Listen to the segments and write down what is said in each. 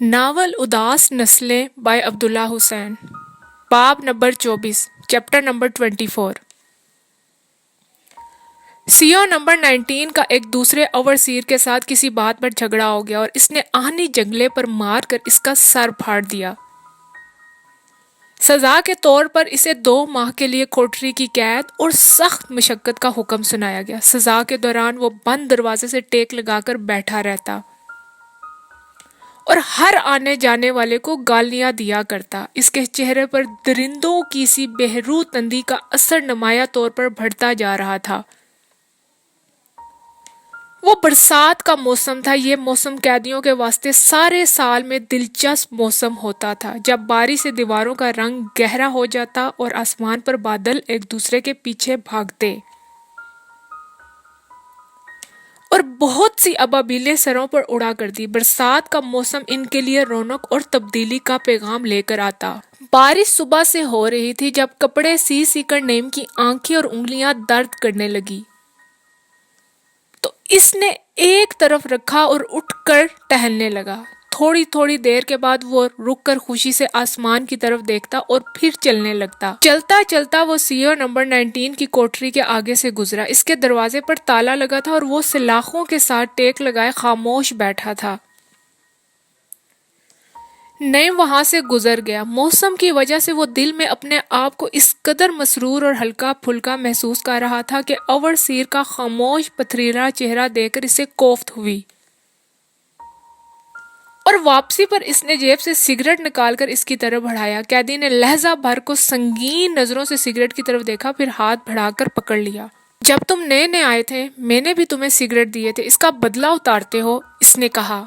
Novel اداس نسلیں by عبداللہ حسین، باب number 24، chapter number 24۔ Save number 19 کا ایک دوسرے اوورسیر کے ساتھ کسی بات پر جھگڑا ہو گیا اور اس نے آہنی جنگلے پر مار کر اس کا سر پھاڑ دیا۔ سزا کے طور پر اسے 2 ماہ کے لیے کوٹری کی قید اور سخت مشقت کا حکم سنایا گیا۔ سزا کے دوران وہ بند دروازے سے ٹیک لگا کر بیٹھا رہتا اور ہر آنے جانے والے کو گالیاں دیا کرتا۔ اس کے چہرے پر درندوں کی سی بہروت اندھی کا اثر نمایاں طور پر بڑھتا جا رہا تھا۔ وہ برسات کا موسم تھا۔ یہ موسم قیدیوں کے واسطے سارے سال میں دلچسپ موسم ہوتا تھا، جب بارش سے دیواروں کا رنگ گہرا ہو جاتا اور آسمان پر بادل ایک دوسرے کے پیچھے بھاگتے اور بہت سی ابابیلیں سروں پر اڑا کرتی۔ برسات کا موسم ان کے لیے رونق اور تبدیلی کا پیغام لے کر آتا۔ بارش صبح سے ہو رہی تھی جب کپڑے سی سی کر نعیم کی آنکھیں اور انگلیاں درد کرنے لگی تو اس نے ایک طرف رکھا اور اٹھ کر ٹہلنے لگا۔ تھوڑی تھوڑی دیر کے بعد وہ رک کر خوشی سے آسمان کی طرف دیکھتا اور پھر چلنے لگتا۔ چلتا چلتا وہ سیو نمبر 19 کی کوٹری کے آگے سے گزرا۔ اس کے دروازے پر تالا لگا تھا اور وہ سلاخوں کے ساتھ ٹیک لگائے خاموش بیٹھا تھا۔ نعیم وہاں سے گزر گیا۔ موسم کی وجہ سے وہ دل میں اپنے آپ کو اس قدر مسرور اور ہلکا پھلکا محسوس کر رہا تھا کہ اوورسیر کا خاموش پتھریلا چہرہ دیکھ کر اسے کوفت ہوئی اور واپسی پر اس نے جیب سے سگریٹ نکال کر اس کی طرف بڑھایا۔ قیدی نے لہجہ بھر کو سنگین نظروں سے سگریٹ کی طرف دیکھا، پھر ہاتھ بڑھا کر پکڑ لیا۔ جب تم نئے نئے آئے تھے میں نے بھی تمہیں سگریٹ دیے تھے، اس کا بدلہ اتارتے ہو، اس نے کہا۔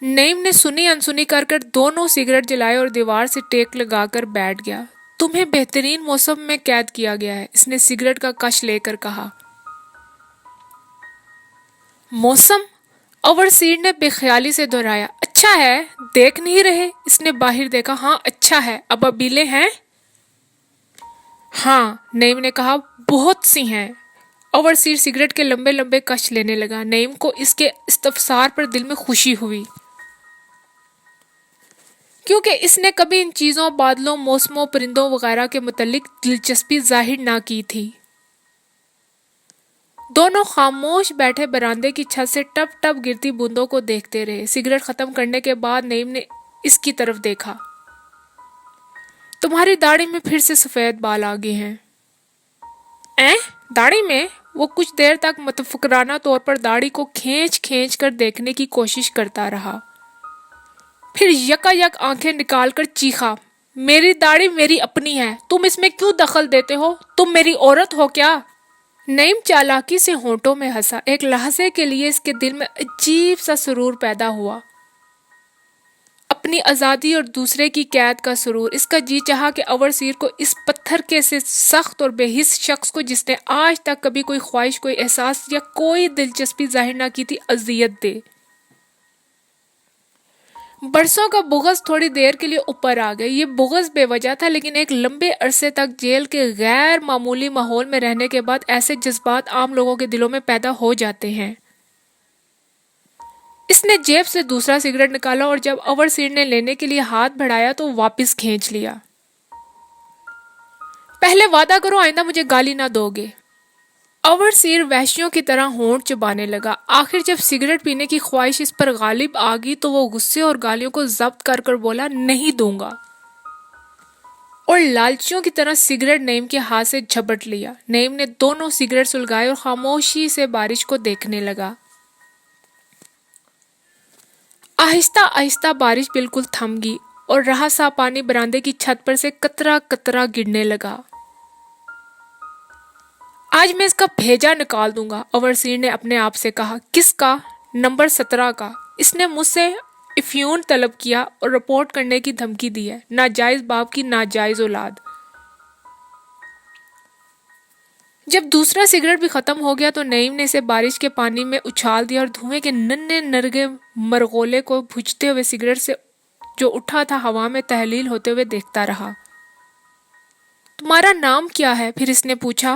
نعیم نے سنی انسنی کر دونوں سگریٹ جلائے اور دیوار سے ٹیک لگا کر بیٹھ گیا۔ تمہیں بہترین موسم میں قید کیا گیا ہے، اس نے سگریٹ کا کش لے کر کہا۔ موسم؟ اوورسیر نے بے خیالی سے دہرایا۔ اچھا ہے، دیکھ نہیں رہے؟ اس نے باہر دیکھا۔ ہاں اچھا ہے۔ ابابیلیں ہیں؟ ہاں، نعیم نے کہا، بہت سی ہیں۔ اوورسیر سگریٹ کے لمبے لمبے کش لینے لگا۔ نعیم کو اس کے استفسار پر دل میں خوشی ہوئی، کیونکہ اس نے کبھی ان چیزوں، بادلوں، موسموں، پرندوں وغیرہ کے متعلق دلچسپی ظاہر نہ کی تھی۔ دونوں خاموش بیٹھے براندے کی چھت سے ٹپ ٹپ گرتی بوندوں کو دیکھتے رہے۔ سگریٹ ختم کرنے کے بعد نعیم نے اس کی طرف دیکھا۔ تمہاری داڑھی میں پھر سے سفید بال آ گئے ہیں۔ داڑھی میں؟ وہ کچھ دیر تک متفکرانہ طور پر داڑھی کو کھینچ کھینچ کر دیکھنے کی کوشش کرتا رہا، پھر یکا یک آنکھیں نکال کر چیخا، میری داڑھی میری اپنی ہے، تم اس میں کیوں دخل دیتے ہو؟ تم میری عورت ہو کیا؟ نعیم چالاکی سے ہونٹوں میں ہنسا۔ ایک لحظے کے لیے اس کے دل میں عجیب سا سرور پیدا ہوا، اپنی آزادی اور دوسرے کی قید کا سرور۔ اس کا جی چاہا کہ اوورسیر کو، اس پتھر کے سے سخت اور بے حس شخص کو جس نے آج تک کبھی کوئی خواہش، کوئی احساس یا کوئی دلچسپی ظاہر نہ کی تھی، اذیت دے۔ برسوں کا بغض تھوڑی دیر کے لیے اوپر آ گیا۔ یہ بغض بے وجہ تھا، لیکن ایک لمبے عرصے تک جیل کے غیر معمولی ماحول میں رہنے کے بعد ایسے جذبات عام لوگوں کے دلوں میں پیدا ہو جاتے ہیں۔ اس نے جیب سے دوسرا سگریٹ نکالا اور جب اوورسیر نے لینے کے لیے ہاتھ بڑھایا تو واپس کھینچ لیا۔ پہلے وعدہ کرو آئندہ مجھے گالی نہ دو گے۔ اوورسیر وحشیوں کی طرح ہونٹ چبانے لگا۔ آخر جب سگریٹ پینے کی خواہش اس پر غالب آ گئی تو وہ غصے اور گالیوں کو ضبط کر بولا، نہیں دوں گا، اور لالچیوں کی طرح سگریٹ نعیم کے ہاتھ سے جھپٹ لیا۔ نعیم نے دونوں سگریٹ سلگائے اور خاموشی سے بارش کو دیکھنے لگا۔ آہستہ آہستہ بارش بالکل تھم گئی اور رہا سا پانی براندے کی چھت پر سے قطرہ قطرہ گرنے لگا۔ آج میں اس کا بھیجا نکال دوں گا، اوورسیر نے اپنے آپ سے کہا۔ کس کا؟ نمبر 17 کا۔ اس نے مجھ سے افیون طلب کیا اور رپورٹ کرنے کی دھمکی دی ہے۔ ناجائز باپ کی ناجائز اولاد۔ جب دوسرا سگریٹ بھی ختم ہو گیا تو نعیم نے اسے بارش کے پانی میں اچھال دیا اور دھوئیں کے ننھے نرگے مرغولے کو بجھتے ہوئے سگریٹ سے جو اٹھا تھا ہوا میں تحلیل ہوتے ہوئے دیکھتا رہا۔ تمہارا نام کیا ہے؟ پھر اس نے پوچھا۔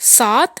7?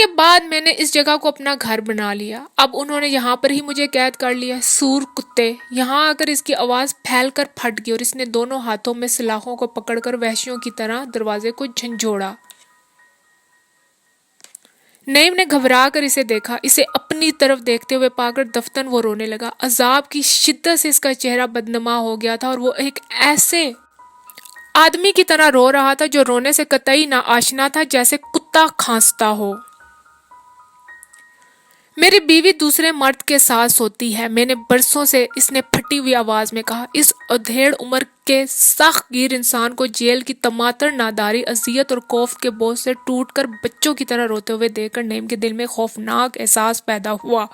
اس کے بعد میں نے اس جگہ کو اپنا گھر بنا لیا. اب انہوں نے یہاں پر ہی مجھے قید کر لیا. سور کتے. یہاں آ کر اس کی آواز پھیل کر پھٹ گئی اور اس نے دونوں ہاتھوں میں سلاخوں کو پکڑ کر وحشیوں کی طرح دروازے کو جھنجھوڑا. نعیم نے گھبرا کر اسے دیکھا. اسے اپنی طرف دیکھتے ہوئے پا کر دفتن وہ رونے لگا. عذاب کی شدت سے اس کا چہرہ بدنما ہو گیا تھا اور وہ ایک ایسے آدمی کی طرح رو رہا تھا جو رونے سے قطعی نہ آشنا تھا، جیسے کتا کھانستا ہو. میری بیوی دوسرے مرد کے ساتھ سوتی ہے، میں نے برسوں سے، اس نے پھٹی ہوئی آواز میں کہا. اس ادھیڑ عمر کے سخت گیر انسان کو جیل کی تماتر ناداری، اذیت اور خوف کے بوجھ سے ٹوٹ کر بچوں کی طرح روتے ہوئے دیکھ کر نعیم کے دل میں خوفناک احساس پیدا ہوا.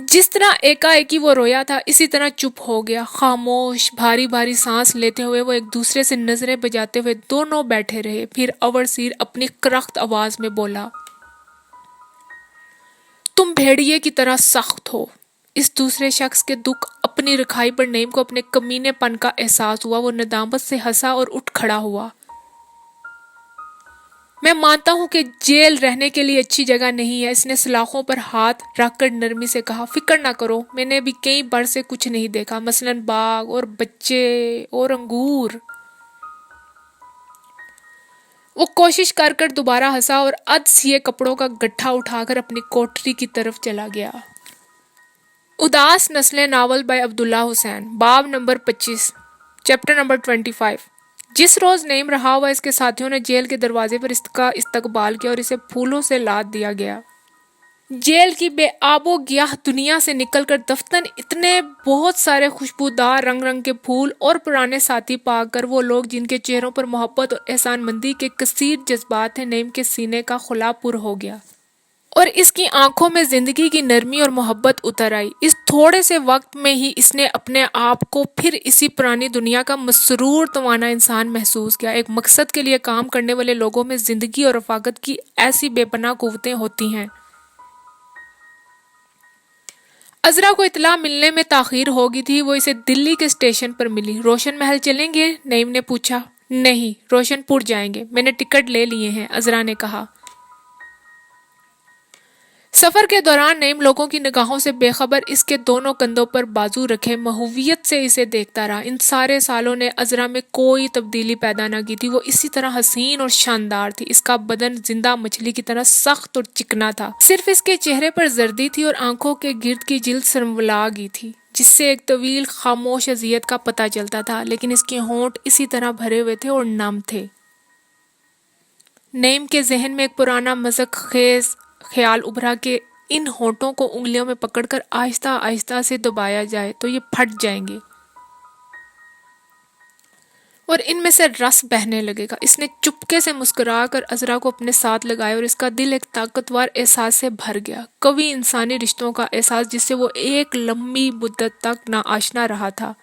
جس طرح ایکا ایکی وہ رویا تھا، اسی طرح چپ ہو گیا. خاموش، بھاری بھاری سانس لیتے ہوئے وہ ایک دوسرے سے نظریں بجاتے ہوئے دونوں بیٹھے رہے. پھر اور سیر اپنی کرخت آواز میں بولا. تم بھیڑیے کی طرح سخت ہو. اس دوسرے شخص کے دکھ اپنی رکھائی پر نعیم کو اپنے کمینے پن کا احساس ہوا. وہ ندامت سے ہنسا اور اٹھ کھڑا ہوا. میں مانتا ہوں کہ جیل رہنے کے لیے اچھی جگہ نہیں ہے. اس نے سلاخوں پر ہاتھ رکھ کر نرمی سے کہا. فکر نہ کرو، میں نے بھی کئی برسے کچھ نہیں دیکھا، مثلاً باغ اور بچے اور انگور. وہ کوشش کر کر دوبارہ ہنسا اور اد سیے کپڑوں کا گٹھا اٹھا کر اپنی کوٹری کی طرف چلا گیا. اداس نسلیں ناول بائی عبداللہ حسین. باب نمبر 25، چیپٹر نمبر 25. جس روز نعیم رہا ہوا اس کے ساتھیوں نے جیل کے دروازے پر اس کا استقبال کیا اور اسے پھولوں سے لاد دیا گیا. جیل کی بے آب و گیاہ دنیا سے نکل کر دفتن اتنے بہت سارے خوشبودار رنگ رنگ کے پھول اور پرانے ساتھی پا کر وہ لوگ جن کے چہروں پر محبت اور احسان مندی کے کثیر جذبات ہیں، نعیم کے سینے کا خلا پر ہو گیا اور اس کی آنکھوں میں زندگی کی نرمی اور محبت اتر آئی. اس تھوڑے سے وقت میں ہی اس نے اپنے آپ کو پھر اسی پرانی دنیا کا مسرور توانا انسان محسوس کیا. ایک مقصد کے لیے کام کرنے والے لوگوں میں زندگی اور رفاقت کی ایسی بے پناہ قوتیں ہوتی ہیں. عذرا کو اطلاع ملنے میں تاخیر ہو گئی تھی. وہ اسے دلی کے اسٹیشن پر ملی. روشن محل چلیں گے؟ نعیم نے پوچھا. نہیں، روشن پور جائیں گے، میں نے ٹکٹ لے لیے ہیں، عذرا نے کہا. سفر کے دوران نعیم لوگوں کی نگاہوں سے بے خبر اس کے دونوں کندھوں پر بازو رکھے محویت سے اسے دیکھتا رہا. ان سارے سالوں نے عذرا میں کوئی تبدیلی پیدا نہ کی تھی. وہ اسی طرح حسین اور شاندار تھی. اس کا بدن زندہ مچھلی کی طرح سخت اور چکنا تھا. صرف اس کے چہرے پر زردی تھی اور آنکھوں کے گرد کی جلد سرملا گئی تھی، جس سے ایک طویل خاموش اذیت کا پتہ چلتا تھا. لیکن اس کے ہونٹ اسی طرح بھرے ہوئے تھے اور نم تھے. نعیم کے ذہن میں ایک پرانا مذاق خیز خیال ابھرا کہ ان ہونٹوں کو انگلیوں میں پکڑ کر آہستہ آہستہ سے دبایا جائے تو یہ پھٹ جائیں گے اور ان میں سے رس بہنے لگے گا. اس نے چپکے سے مسکرا کر عذرا کو اپنے ساتھ لگایا اور اس کا دل ایک طاقتور احساس سے بھر گیا، قوی انسانی رشتوں کا احساس جس سے وہ ایک لمبی مدت تک ناآشنا رہا تھا.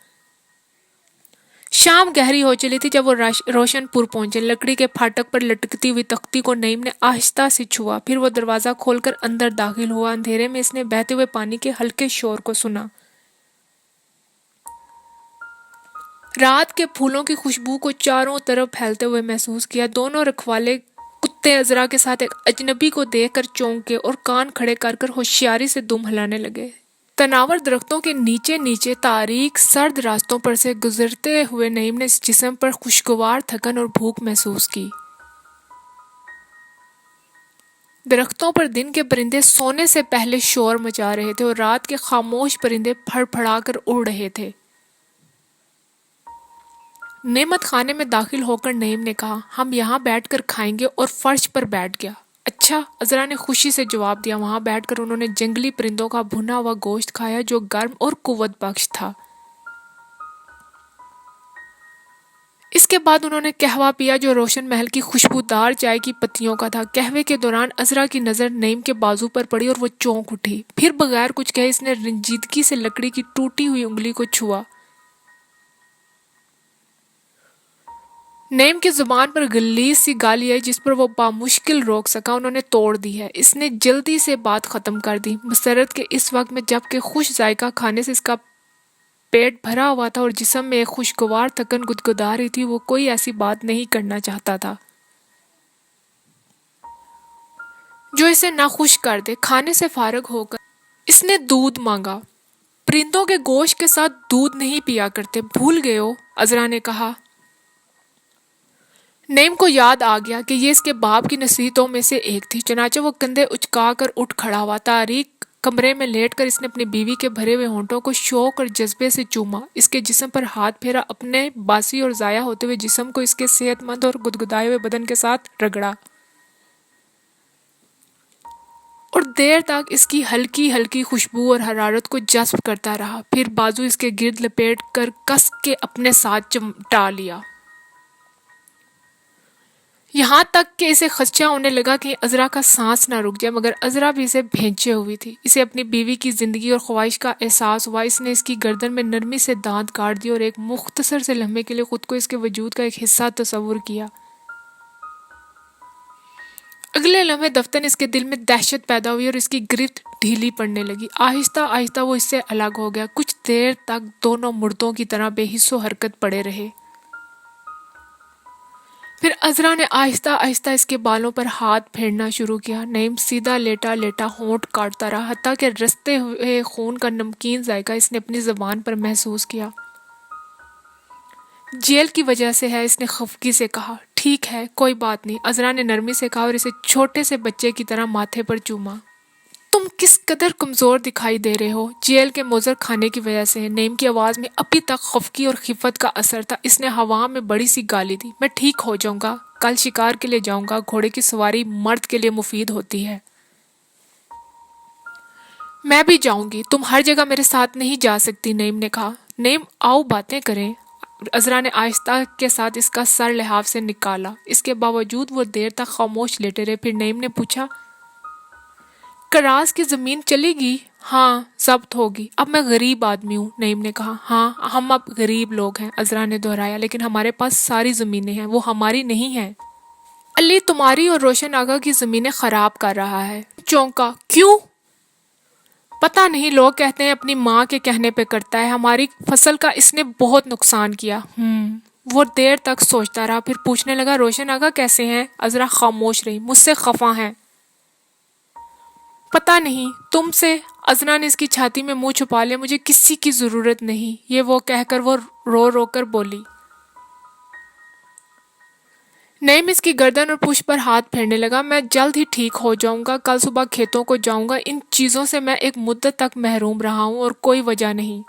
شام گہری ہو چلی تھی جب وہ روشن پور پہنچے. لکڑی کے پھاٹک پر لٹکتی ہوئی تختی کو نعیم نے آہستہ سے چھوا. پھر وہ دروازہ کھول کر اندر داخل ہوا. اندھیرے میں اس نے بہتے ہوئے پانی کے ہلکے شور کو سنا. رات کے پھولوں کی خوشبو کو چاروں طرف پھیلتے ہوئے محسوس کیا. دونوں رکھوالے کتے عذرا کے ساتھ ایک اجنبی کو دیکھ کر چونکے اور کان کھڑے کر کر ہوشیاری سے دم ہلانے لگے. تناور درختوں کے نیچے نیچے تاریک سرد راستوں پر سے گزرتے ہوئے نعیم نے اس جسم پر خوشگوار تھکن اور بھوک محسوس کی. درختوں پر دن کے پرندے سونے سے پہلے شور مچا رہے تھے اور رات کے خاموش پرندے پھڑ پھڑا کر اڑ رہے تھے. نعمت خانے میں داخل ہو کر نعیم نے کہا. ہم یہاں بیٹھ کر کھائیں گے اور فرش پر بیٹھ گیا. اچھا، عذرا نے خوشی سے جواب دیا. وہاں بیٹھ کر انہوں نے جنگلی پرندوں کا بھنا ہوا گوشت کھایا جو گرم اور قوت بخش تھا. اس کے بعد انہوں نے قہوہ پیا جو روشن محل کی خوشبودار چائے کی پتیوں کا تھا. قہوے کے دوران عذرا کی نظر نعیم کے بازو پر پڑی اور وہ چونک اٹھی. پھر بغیر کچھ کہے اس نے رنجیدگی سے لکڑی کی ٹوٹی ہوئی انگلی کو چھوا. نعیم کی زبان پر غلیظ سی گالی آئی جس پر وہ بامشکل روک سکا. انہوں نے توڑ دی ہے. اس نے جلدی سے بات ختم کر دی. مسرت کے اس وقت میں جب کہ خوش ذائقہ کھانے سے اس کا پیٹ بھرا ہوا تھا اور جسم میں ایک خوشگوار تھکن گدگدا رہی تھی، وہ کوئی ایسی بات نہیں کرنا چاہتا تھا. جو اسے ناخوش کر دے۔ کھانے سے فارغ ہو کر اس نے دودھ مانگا۔ پرندوں کے گوشت کے ساتھ دودھ نہیں پیا کرتے، بھول گئے ہو؟ عذرا نے کہا۔ نعیم کو یاد آ گیا کہ یہ اس کے باپ کی نصیحتوں میں سے ایک تھی، چنانچہ وہ کندھے اچکا کر اٹھ کھڑا ہوا۔ تاریک کمرے میں لیٹ کر اس نے اپنی بیوی کے بھرے ہوئے ہونٹوں کو شوق اور جذبے سے چوما، اس کے جسم پر ہاتھ پھیرا، اپنے باسی اور ضائع ہوتے ہوئے جسم کو اس کے صحت مند اور گدگدائے ہوئے بدن کے ساتھ رگڑا، اور دیر تک اس کی ہلکی ہلکی خوشبو اور حرارت کو جذب کرتا رہا، پھر بازو اس کے گرد لپیٹ کر کس کے اپنے ساتھ چمٹا لیا، یہاں تک کہ اسے خدشہ ہونے لگا کہ عذرا کا سانس نہ رک جائے، مگر عذرا بھی اسے بھینچے ہوئی تھی۔ اسے اپنی بیوی کی زندگی اور خواہش کا احساس ہوا۔ اس نے اس کی گردن میں نرمی سے دانت کاٹ دیے اور ایک مختصر سے لمحے کے لیے خود کو اس کے وجود کا ایک حصہ تصور کیا۔ اگلے لمحے دفتن اس کے دل میں دہشت پیدا ہوئی اور اس کی گرفت ڈھیلی پڑنے لگی۔ آہستہ آہستہ وہ اس سے الگ ہو گیا۔ کچھ دیر تک دونوں مردوں کی طرح بے حس و حرکت پڑے رہے۔ پھر عذرا نے آہستہ آہستہ اس کے بالوں پر ہاتھ پھیرنا شروع کیا۔ نعیم سیدھا لیٹا لیٹا ہونٹ کاٹتا رہا، حتیٰ کہ رستے ہوئے خون کا نمکین ذائقہ اس نے اپنی زبان پر محسوس کیا۔ جیل کی وجہ سے ہے، اس نے خفگی سے کہا۔ ٹھیک ہے، کوئی بات نہیں، عذرا نے نرمی سے کہا اور اسے چھوٹے سے بچے کی طرح ماتھے پر چوما۔ تم کس قدر کمزور دکھائی دے رہے ہو، جیل کے مضر کھانے کی وجہ سے ہے۔ نعیم کی آواز میں ابھی تک خفگی اور خفت کا اثر تھا۔ اس نے ہوا میں بڑی سی گالی دی۔ میں ٹھیک ہو جاؤں گا، کل شکار کے لیے جاؤں گا، گھوڑے کی سواری مرد کے لیے مفید ہوتی ہے۔ میں بھی جاؤں گی، تم ہر جگہ میرے ساتھ نہیں جا سکتی، نعیم نے کہا۔ نعیم آؤ باتیں کریں۔ عذرا نے آہستہ کے ساتھ اس کا سر لحاف سے نکالا۔ اس کے باوجود وہ دیر تک خاموش لیٹے رہے۔ پھر نعیم نے پوچھا، کراس کی زمین چلے گی؟ ہاں، ضبط ہوگی۔ اب میں غریب آدمی ہوں، نعیم نے کہا۔ ہاں، ہم اب غریب لوگ ہیں، عذرا نے دہرایا، لیکن ہمارے پاس ساری زمینیں ہیں، وہ ہماری نہیں ہیں۔ علی تمہاری اور روشن آگا کی زمینیں خراب کر رہا ہے۔ چونکا، کیوں؟ پتہ نہیں، لوگ کہتے ہیں اپنی ماں کے کہنے پہ کرتا ہے، ہماری فصل کا اس نے بہت نقصان کیا۔ وہ دیر تک سوچتا رہا، پھر پوچھنے لگا، روشن آگا کیسے ہیں؟ عذرا خاموش رہی۔ مجھ سے خفا ہیں؟ پتہ نہیں، تم سے؟ عذرا نے اس کی چھاتی میں منہ چھپا لیا۔ مجھے کسی کی ضرورت نہیں، یہ وہ کہہ کر وہ رو رو کر بولی۔ نعیم اس کی گردن اور پشت پر ہاتھ پھیرنے لگا۔ میں جلد ہی ٹھیک ہو جاؤں گا، کل صبح کھیتوں کو جاؤں گا۔ ان چیزوں سے میں ایک مدت تک محروم رہا ہوں اور کوئی وجہ نہیں۔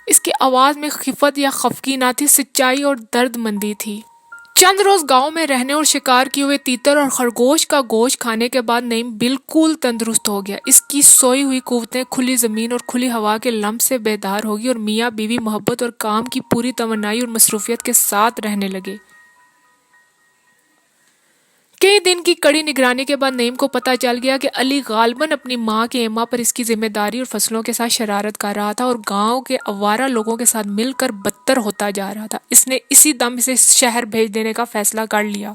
اس کی آواز میں خفت یا خفگی نہ تھی، سچائی اور درد مندی تھی۔ چند روز گاؤں میں رہنے اور شکار کیے ہوئے تیتر اور خرگوش کا گوشت کھانے کے بعد نعیم بالکل تندرست ہو گیا۔ اس کی سوئی ہوئی قوتیں کھلی زمین اور کھلی ہوا کے لمس سے بیدار ہوگی اور میاں بیوی محبت اور کام کی پوری توانائی اور مصروفیت کے ساتھ رہنے لگے۔ کئی دن کی کڑی نگرانی کے بعد نعیم کو پتہ چل گیا کہ علی غالباً اپنی ماں کے ایما پر اس کی ذمہ داری اور فصلوں کے ساتھ شرارت کر رہا تھا اور گاؤں کے آوارہ لوگوں کے ساتھ مل کر بدتر ہوتا جا رہا تھا۔ اس نے اسی دم اسے شہر بھیج دینے کا فیصلہ کر لیا۔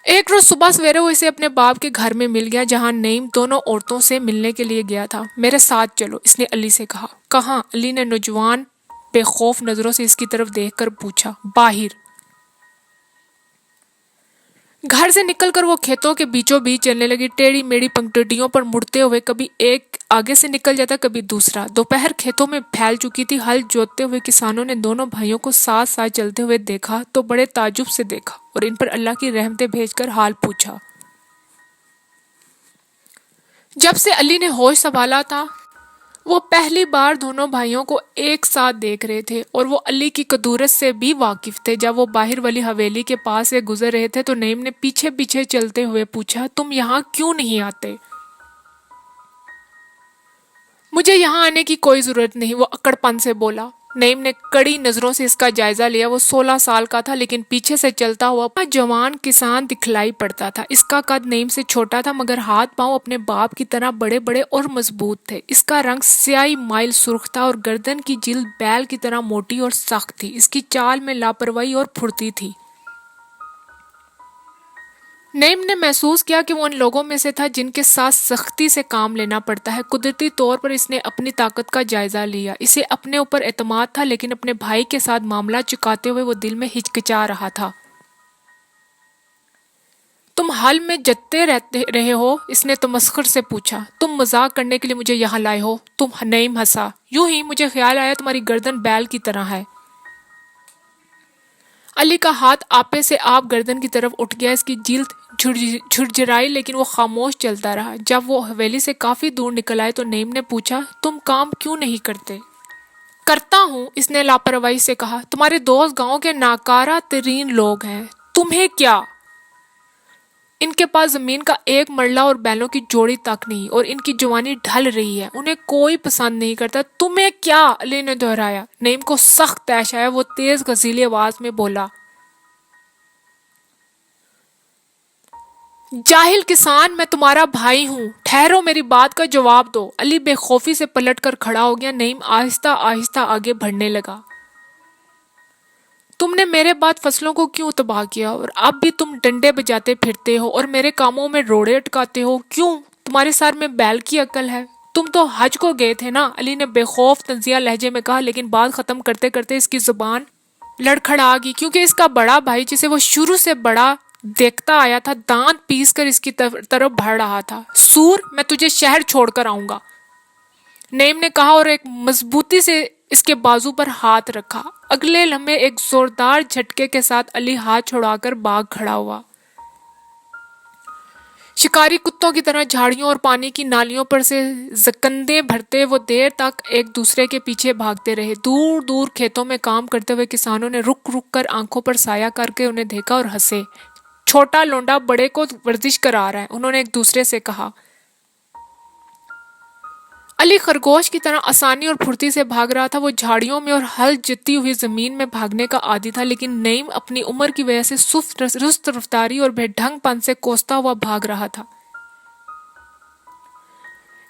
ایک روز صبح سویرے وہ اسے اپنے باپ کے گھر میں مل گیا، جہاں نعیم دونوں عورتوں سے ملنے کے لیے گیا تھا۔ میرے ساتھ چلو، اس نے علی سے کہا۔ کہاں؟ علی نے نوجوان بے خوف نظروں سے اس کی طرف دیکھ کر پوچھا۔ باہر۔ گھر سے نکل کر وہ کھیتوں کے بیچوں بیچ چلنے لگی، ٹیڑھی میڑھی پگڈنڈیوں پر مڑتے ہوئے، کبھی ایک آگے سے نکل جاتا، کبھی دوسرا۔ دوپہر کھیتوں میں پھیل چکی تھی۔ ہل جوتتے ہوئے کسانوں نے دونوں بھائیوں کو ساتھ ساتھ چلتے ہوئے دیکھا تو بڑے تعجب سے دیکھا اور ان پر اللہ کی رحمتیں بھیج کر حال پوچھا۔ جب سے علی نے ہوش سنبھالا تھا، وہ پہلی بار دونوں بھائیوں کو ایک ساتھ دیکھ رہے تھے، اور وہ علی کی قدورت سے بھی واقف تھے۔ جب وہ باہر والی حویلی کے پاس سے گزر رہے تھے تو نعیم نے پیچھے پیچھے چلتے ہوئے پوچھا، تم یہاں کیوں نہیں آتے؟ مجھے یہاں آنے کی کوئی ضرورت نہیں، وہ اکڑ پن سے بولا۔ نعیم نے کڑی نظروں سے اس کا جائزہ لیا۔ وہ 16 سال کا تھا، لیکن پیچھے سے چلتا ہوا جوان کسان دکھلائی پڑتا تھا۔ اس کا قد نعیم سے چھوٹا تھا، مگر ہاتھ پاؤں اپنے باپ کی طرح بڑے بڑے اور مضبوط تھے۔ اس کا رنگ سیاہی مائل سرخ تھا اور گردن کی جلد بیل کی طرح موٹی اور سخت تھی۔ اس کی چال میں لاپرواہی اور پھرتی تھی۔ نعیم نے محسوس کیا کہ وہ ان لوگوں میں سے تھا جن کے ساتھ سختی سے کام لینا پڑتا ہے۔ قدرتی طور پر اس نے اپنی طاقت کا جائزہ لیا۔ اسے اپنے اوپر اعتماد تھا، لیکن اپنے بھائی کے ساتھ معاملہ چکاتے ہوئے وہ دل میں ہچکچا رہا تھا۔ تم حل میں جتتے رہے ہو؟ اس نے تمسخر سے پوچھا۔ تم مذاق کرنے کے لیے مجھے یہاں لائے ہو؟ نعیم ہنسا۔ یوں ہی مجھے خیال آیا تمہاری گردن بیل کی طرح ہے۔ علی کا ہاتھ آپے سے آپ گردن کی طرف اٹھ گیا۔ اس کی جلد جھرجھرائی لیکن وہ خاموش چلتا رہا۔ جب وہ حویلی سے کافی دور نکل آئے تو نعیم نے پوچھا، تم کام کیوں نہیں کرتے؟ کرتا ہوں، اس نے لاپرواہی سے کہا۔ تمہارے دوست گاؤں کے ناکارہ ترین لوگ ہیں، تمہیں کیا؟ ان کے پاس زمین کا ایک مرلہ اور بیلوں کی جوڑی تک نہیں، اور ان کی جوانی ڈھل رہی ہے، انہیں کوئی پسند نہیں کرتا۔ تمہیں کیا؟ علی نے دہرایا۔ نعیم کو سخت طیش آیا۔ وہ تیز غزیلی آواز میں بولا، جاہل کسان، میں تمہارا بھائی ہوں، ٹھہرو، میری بات کا جواب دو۔ علی بے خوفی سے پلٹ کر کھڑا ہو گیا۔ نعیم آہستہ آہستہ آگے بڑھنے لگا۔ تم نے میرے بعد فصلوں کو کیوں تباہ کیا، اور اب بھی تم ڈنڈے بجاتے پھرتے ہو اور میرے کاموں میں روڑے اٹکاتے ہو؟ کیوں؟ تمہارے سر میں بیل کی عقل ہے؟ تم تو حج کو گئے تھے نا؟ علی نے بے خوف طنزیہ لہجے میں کہا، لیکن بات ختم کرتے کرتے اس کی زبان لڑکھڑا گئی، کیونکہ اس کا بڑا بھائی، جسے وہ شروع سے بڑا دیکھتا آیا تھا، دانت پیس کر اس کی طرف بڑھ رہا تھا۔ سور، میں تجھے شہر چھوڑ کر آؤں گا، نعیم نے کہا اور ایک مضبوطی سے اس کے بازو پر ہاتھ رکھا۔ اگلے لمحے ایک زوردار جھٹکے کے ساتھ علی ہاتھ چھڑا کر بھاگ کھڑا ہوا۔ شکاری کتوں کی طرح جھاڑیوں اور پانی کی نالیوں پر سے زکندے بھرتے وہ دیر تک ایک دوسرے کے پیچھے بھاگتے رہے۔ دور دور کھیتوں میں کام کرتے ہوئے کسانوں نے رک رک کر آنکھوں پر سایہ کر کے انہیں دیکھا اور ہنسے۔ چھوٹا لونڈا بڑے کو ورزش کرا رہا ہے، انہوں نے ایک دوسرے سے کہا۔ علی خرگوش کی طرح آسانی اور پھرتی سے بھاگ رہا تھا۔ وہ جھاڑیوں میں اور ہل جتی ہوئی زمین میں بھاگنے کا عادی تھا، لیکن نعیم اپنی عمر کی وجہ سے سست رفتاری اور بے ڈھنگ پن سے کوستا ہوا بھاگ رہا تھا۔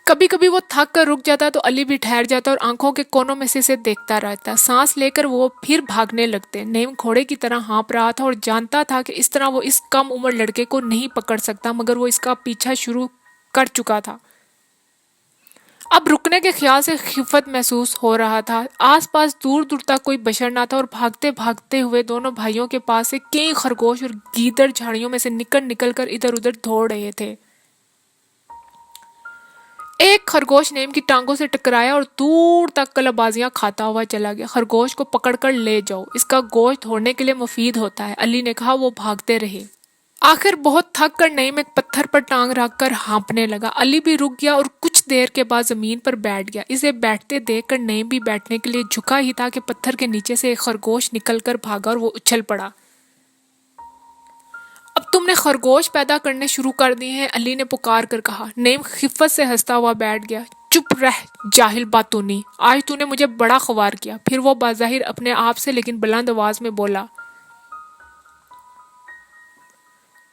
کبھی کبھی وہ تھک کر رک جاتا تو علی بھی ٹھہر جاتا اور آنکھوں کے کونوں میں سے اسے دیکھتا رہتا۔ سانس لے کر وہ پھر بھاگنے لگتے۔ نعیم گھوڑے کی طرح ہانپ رہا تھا اور جانتا تھا کہ اس طرح وہ اس کم عمر لڑکے کو نہیں پکڑ سکتا، مگر وہ اس کا پیچھا شروع کر چکا تھا۔ اب رکنے کے خیال سے خفت محسوس ہو رہا تھا۔ آس پاس دور دور تک کوئی بشر نہ تھا، اور بھاگتے بھاگتے ہوئے دونوں بھائیوں کے پاس سے کئی خرگوش اور گیدڑ جھاڑیوں میں سے نکل کر ادھر ادھر دوڑ رہے تھے۔ ایک خرگوش نعیم کی ٹانگوں سے ٹکرایا اور دور تک کلابازیاں کھاتا ہوا چلا گیا۔ خرگوش کو پکڑ کر لے جاؤ، اس کا گوشت دوڑنے کے لیے مفید ہوتا ہے، علی نے کہا۔ وہ بھاگتے رہے۔ آخر بہت تھک کر نعیم ایک پتھر پر ٹانگ رکھ کر ہانپنے لگا۔ علی بھی رک گیا اور کچھ دیر کے بعد زمین پر بیٹھ گیا۔ اسے بیٹھتے دیکھ کر نعیم بھی بیٹھنے کے لیے جھکا ہی تھا کہ پتھر کے نیچے سے ایک خرگوش نکل کر بھاگا اور وہ اچھل پڑا۔ اب تم نے خرگوش پیدا کرنے شروع کر دیے ہیں، علی نے پکار کر کہا۔ نعیم خفت سے ہنستا ہوا بیٹھ گیا۔ چپ رہ جاہل باتونی، آج تو نے مجھے بڑا خوار کیا۔ پھر وہ بظاہر اپنے آپ سے لیکن بلند آواز میں بولا،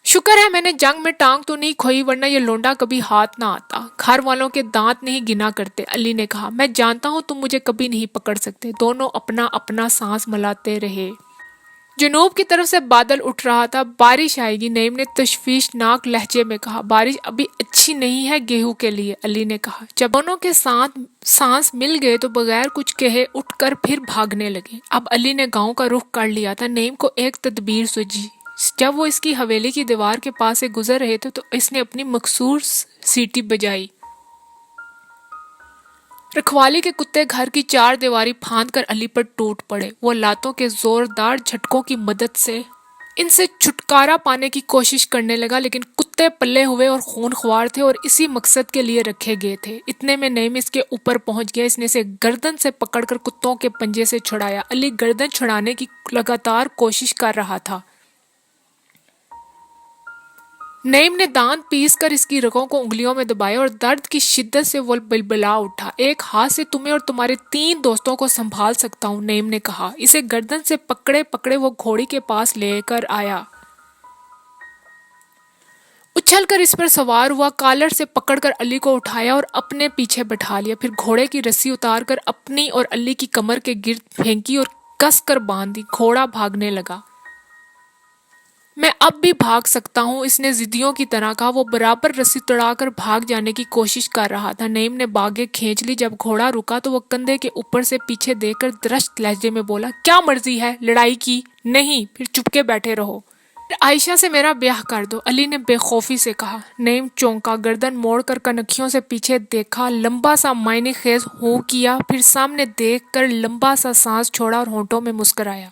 شکر ہے میں نے جنگ میں ٹانگ تو نہیں کھوئی، ورنہ یہ لونڈا کبھی ہاتھ نہ آتا۔ گھر والوں کے دانت نہیں گنا کرتے، علی نے کہا۔ میں جانتا ہوں تم مجھے کبھی نہیں پکڑ سکتے۔ دونوں اپنا اپنا سانس ملاتے رہے۔ جنوب کی طرف سے بادل اٹھ رہا تھا۔ بارش آئے گی، نعیم نے تشویشناک لہجے میں کہا۔ بارش ابھی اچھی نہیں ہے گیہوں کے لیے، علی نے کہا۔ جب دونوں کے ساتھ سانس مل گئے تو بغیر کچھ کہے اٹھ کر پھر بھاگنے لگے۔ اب علی نے گاؤں کا رخ کر لیا تھا۔ نعیم کو ایک تدبیر سوجھی۔ جب وہ اس کی حویلی کی دیوار کے پاس سے گزر رہے تھے تو اس نے اپنی مخصوص سیٹی بجائی۔ رکھوالی کے کتے گھر کی چار دیواری پھاند کر علی پر ٹوٹ پڑے۔ وہ لاتوں کے زوردار جھٹکوں کی مدد سے ان سے چھٹکارا پانے کی کوشش کرنے لگا، لیکن کتے پلے ہوئے اور خون خوار تھے اور اسی مقصد کے لیے رکھے گئے تھے۔ اتنے میں نعیم اس کے اوپر پہنچ گیا۔ اس نے اسے گردن سے پکڑ کر کتوں کے پنجے سے چھڑایا۔ علی گردن چھڑانے کی لگاتار کوشش کر رہا تھا۔ نعیم نے دانت پیس کر اس کی رگوں کو انگلیوں میں دبایا اور درد کی شدت سے وہ بلبلا اٹھا۔ ایک ہاتھ سے تمہیں اور تمہارے 3 دوستوں کو سنبھال سکتا ہوں، نعیم نے کہا۔ اسے گردن سے پکڑے پکڑے وہ گھوڑی کے پاس لے کر آیا۔ اچھل کر اس پر سوار ہوا، کالر سے پکڑ کر علی کو اٹھایا اور اپنے پیچھے بٹھا لیا۔ پھر گھوڑے کی رسی اتار کر اپنی اور علی کی کمر کے گرد پھینکی اور کس کر باندھ دی۔ گھوڑا بھاگنے لگا۔ میں اب بھی بھاگ سکتا ہوں، اس نے ضدیوں کی طرح کہا۔ وہ برابر رسی توڑا کر بھاگ جانے کی کوشش کر رہا تھا۔ نعیم نے باگیں کھینچ لی۔ جب گھوڑا رکا تو وہ کندھے کے اوپر سے پیچھے دیکھ کر درشت لہجے میں بولا، کیا مرضی ہے لڑائی کی؟ نہیں، پھر چپ کے بیٹھے رہو۔ عائشہ سے میرا بیاہ کر دو، علی نے بے خوفی سے کہا۔ نعیم چونکا، گردن موڑ کر کنکھیوں سے پیچھے دیکھا، لمبا سا معنی خیز ہوں کیا، پھر سامنے دیکھ کر لمبا سا سانس چھوڑا اور ہونٹوں میں مسکرایا۔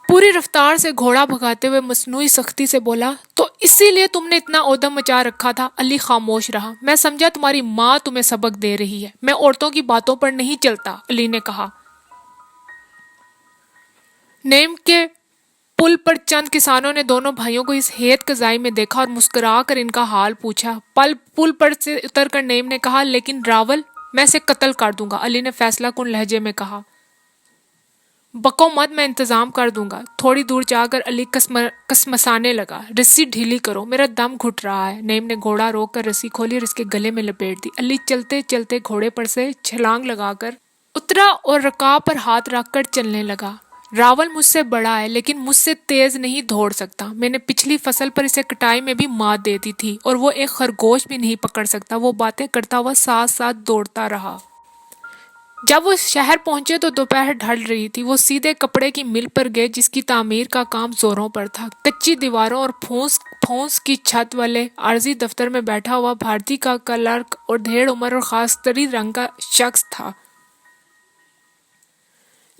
پوری رفتار سے گھوڑا بھگاتے ہوئے مصنوعی سختی سے بولا، تو اسی لیے تم نے اتنا اودم مچا رکھا تھا؟ علی خاموش رہا۔ میں سمجھا تمہاری ماں تمہیں سبق دے رہی ہے۔ میں عورتوں کی باتوں پر نہیں چلتا، علی نے کہا۔ نعیم کے پل پر چند کسانوں نے دونوں بھائیوں کو اس ہیت قضائی میں دیکھا اور مسکرا کر ان کا حال پوچھا۔ پل پر سے اتر کر نعیم نے کہا، لیکن راول، میں اسے قتل کر دوں گا، علی نے فیصلہ کن لہجے میں کہا۔ بکو مت، میں انتظام کر دوں گا۔ تھوڑی دور جا کر علی کسمسانے لگا۔ رسی ڈھیلی کرو، میرا دم گھٹ رہا ہے۔ نعیم نے گھوڑا روک کر رسی کھولی اور اس کے گلے میں لپیٹ دی۔ علی چلتے چلتے گھوڑے پر سے چھلانگ لگا کر اترا اور رکاب پر ہاتھ رکھ کر چلنے لگا۔ راول مجھ سے بڑا ہے لیکن مجھ سے تیز نہیں دوڑ سکتا۔ میں نے پچھلی فصل پر اسے کٹائی میں بھی مات دے دی تھی اور وہ ایک خرگوش بھی نہیں پکڑ سکتا۔ وہ باتیں کرتا ہوا ساتھ ساتھ دوڑتا رہا۔ جب وہ شہر پہنچے تو دوپہر ڈھل رہی تھی۔ وہ سیدھے کپڑے کی مل پر گئے جس کی تعمیر کا کام زوروں پر تھا۔ کچی دیواروں اور پھونس کی چھت والے عارضی دفتر میں بیٹھا ہوا بھارتی کا کلرک اور دھیڑ عمر اور خاص تری رنگ کا شخص تھا،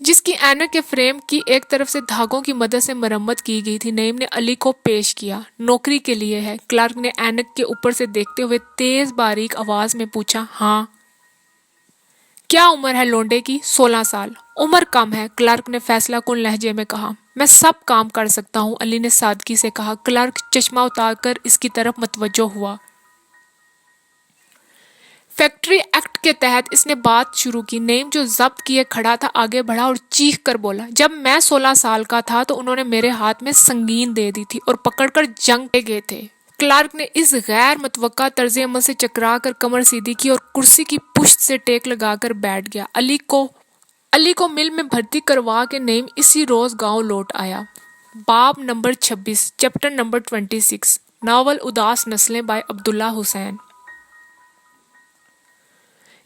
جس کی اینک کے فریم کی ایک طرف سے دھاگوں کی مدد سے مرمت کی گئی تھی۔ نعیم نے علی کو پیش کیا۔ نوکری کے لیے ہے، کلرک نے اینک کے اوپر سے دیکھتے ہوئے تیز باریک آواز میں پوچھا۔ ہاں۔ کیا عمر ہے لونڈے کی؟ 16 سال۔ عمر کم ہے، کلرک نے فیصلہ کن لہجے میں کہا۔ میں سب کام کر سکتا ہوں، علی نے سادگی سے کہا۔ کلرک چشمہ اتار کر اس کی طرف متوجہ ہوا۔ فیکٹری ایکٹ کے تحت اس نے بات شروع کی۔ نعیم جو ضبط کیے کھڑا تھا آگے بڑھا اور چیخ کر بولا، جب میں 16 سال کا تھا تو انہوں نے میرے ہاتھ میں سنگین دے دی تھی اور پکڑ کر جنگ پہ گئے تھے۔ کلرک نے اس غیر متوقع طرز عمل سے چکرا کر کمر سیدھی کی اور کرسی کی پشت سے ٹیک لگا کر بیٹھ گیا۔ علی کو مل میں بھرتی کروا کے نعیم اسی روز گاؤں لوٹ آیا۔ باب نمبر 26، چیپٹر نمبر 26، ناول اداس نسلیں بائی عبداللہ حسین۔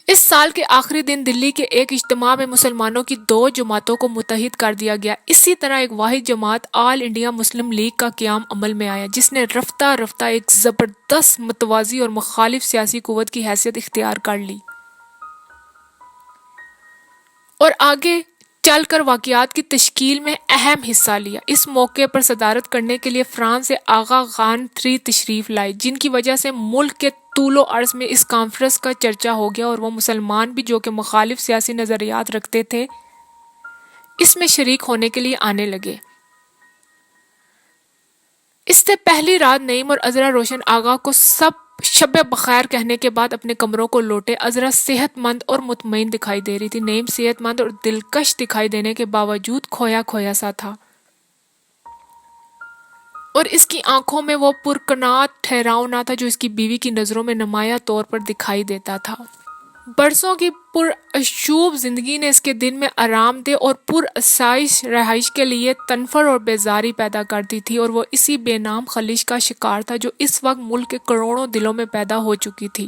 اس سال کے آخری دن دلی کے ایک اجتماع میں مسلمانوں کی 2 جماعتوں کو متحد کر دیا گیا۔ اسی طرح ایک واحد جماعت آل انڈیا مسلم لیگ کا قیام عمل میں آیا، جس نے رفتہ رفتہ ایک زبردست متوازی اور مخالف سیاسی قوت کی حیثیت اختیار کر لی اور آگے چل کر واقعات کی تشکیل میں اہم حصہ لیا۔ اس موقع پر صدارت کرنے کے لیے فرانس سے آغا خان 3 تشریف لائے، جن کی وجہ سے ملک کے طول و عرض میں اس کانفرنس کا چرچا ہو گیا اور وہ مسلمان بھی جو کہ مخالف سیاسی نظریات رکھتے تھے اس میں شریک ہونے کے لیے آنے لگے۔ اس سے پہلی رات نعیم اور عذرا روشن آغا کو شب بخیر کہنے کے بعد اپنے کمروں کو لوٹے۔ عذرا صحت مند اور مطمئن دکھائی دے رہی تھی۔ نعیم صحت مند اور دلکش دکھائی دینے کے باوجود کھویا کھویا سا تھا اور اس کی آنکھوں میں وہ پرکنات ٹھہراؤ نہ تھا جو اس کی بیوی کی نظروں میں نمایاں طور پر دکھائی دیتا تھا۔ برسوں کی پرعشوب زندگی نے اس کے دن میں آرام دہ اور پرآسائش رہائش کے لیے تنفر اور بیزاری پیدا کر دی تھی اور وہ اسی بے نام خلش کا شکار تھا جو اس وقت ملک کے کروڑوں دلوں میں پیدا ہو چکی تھی۔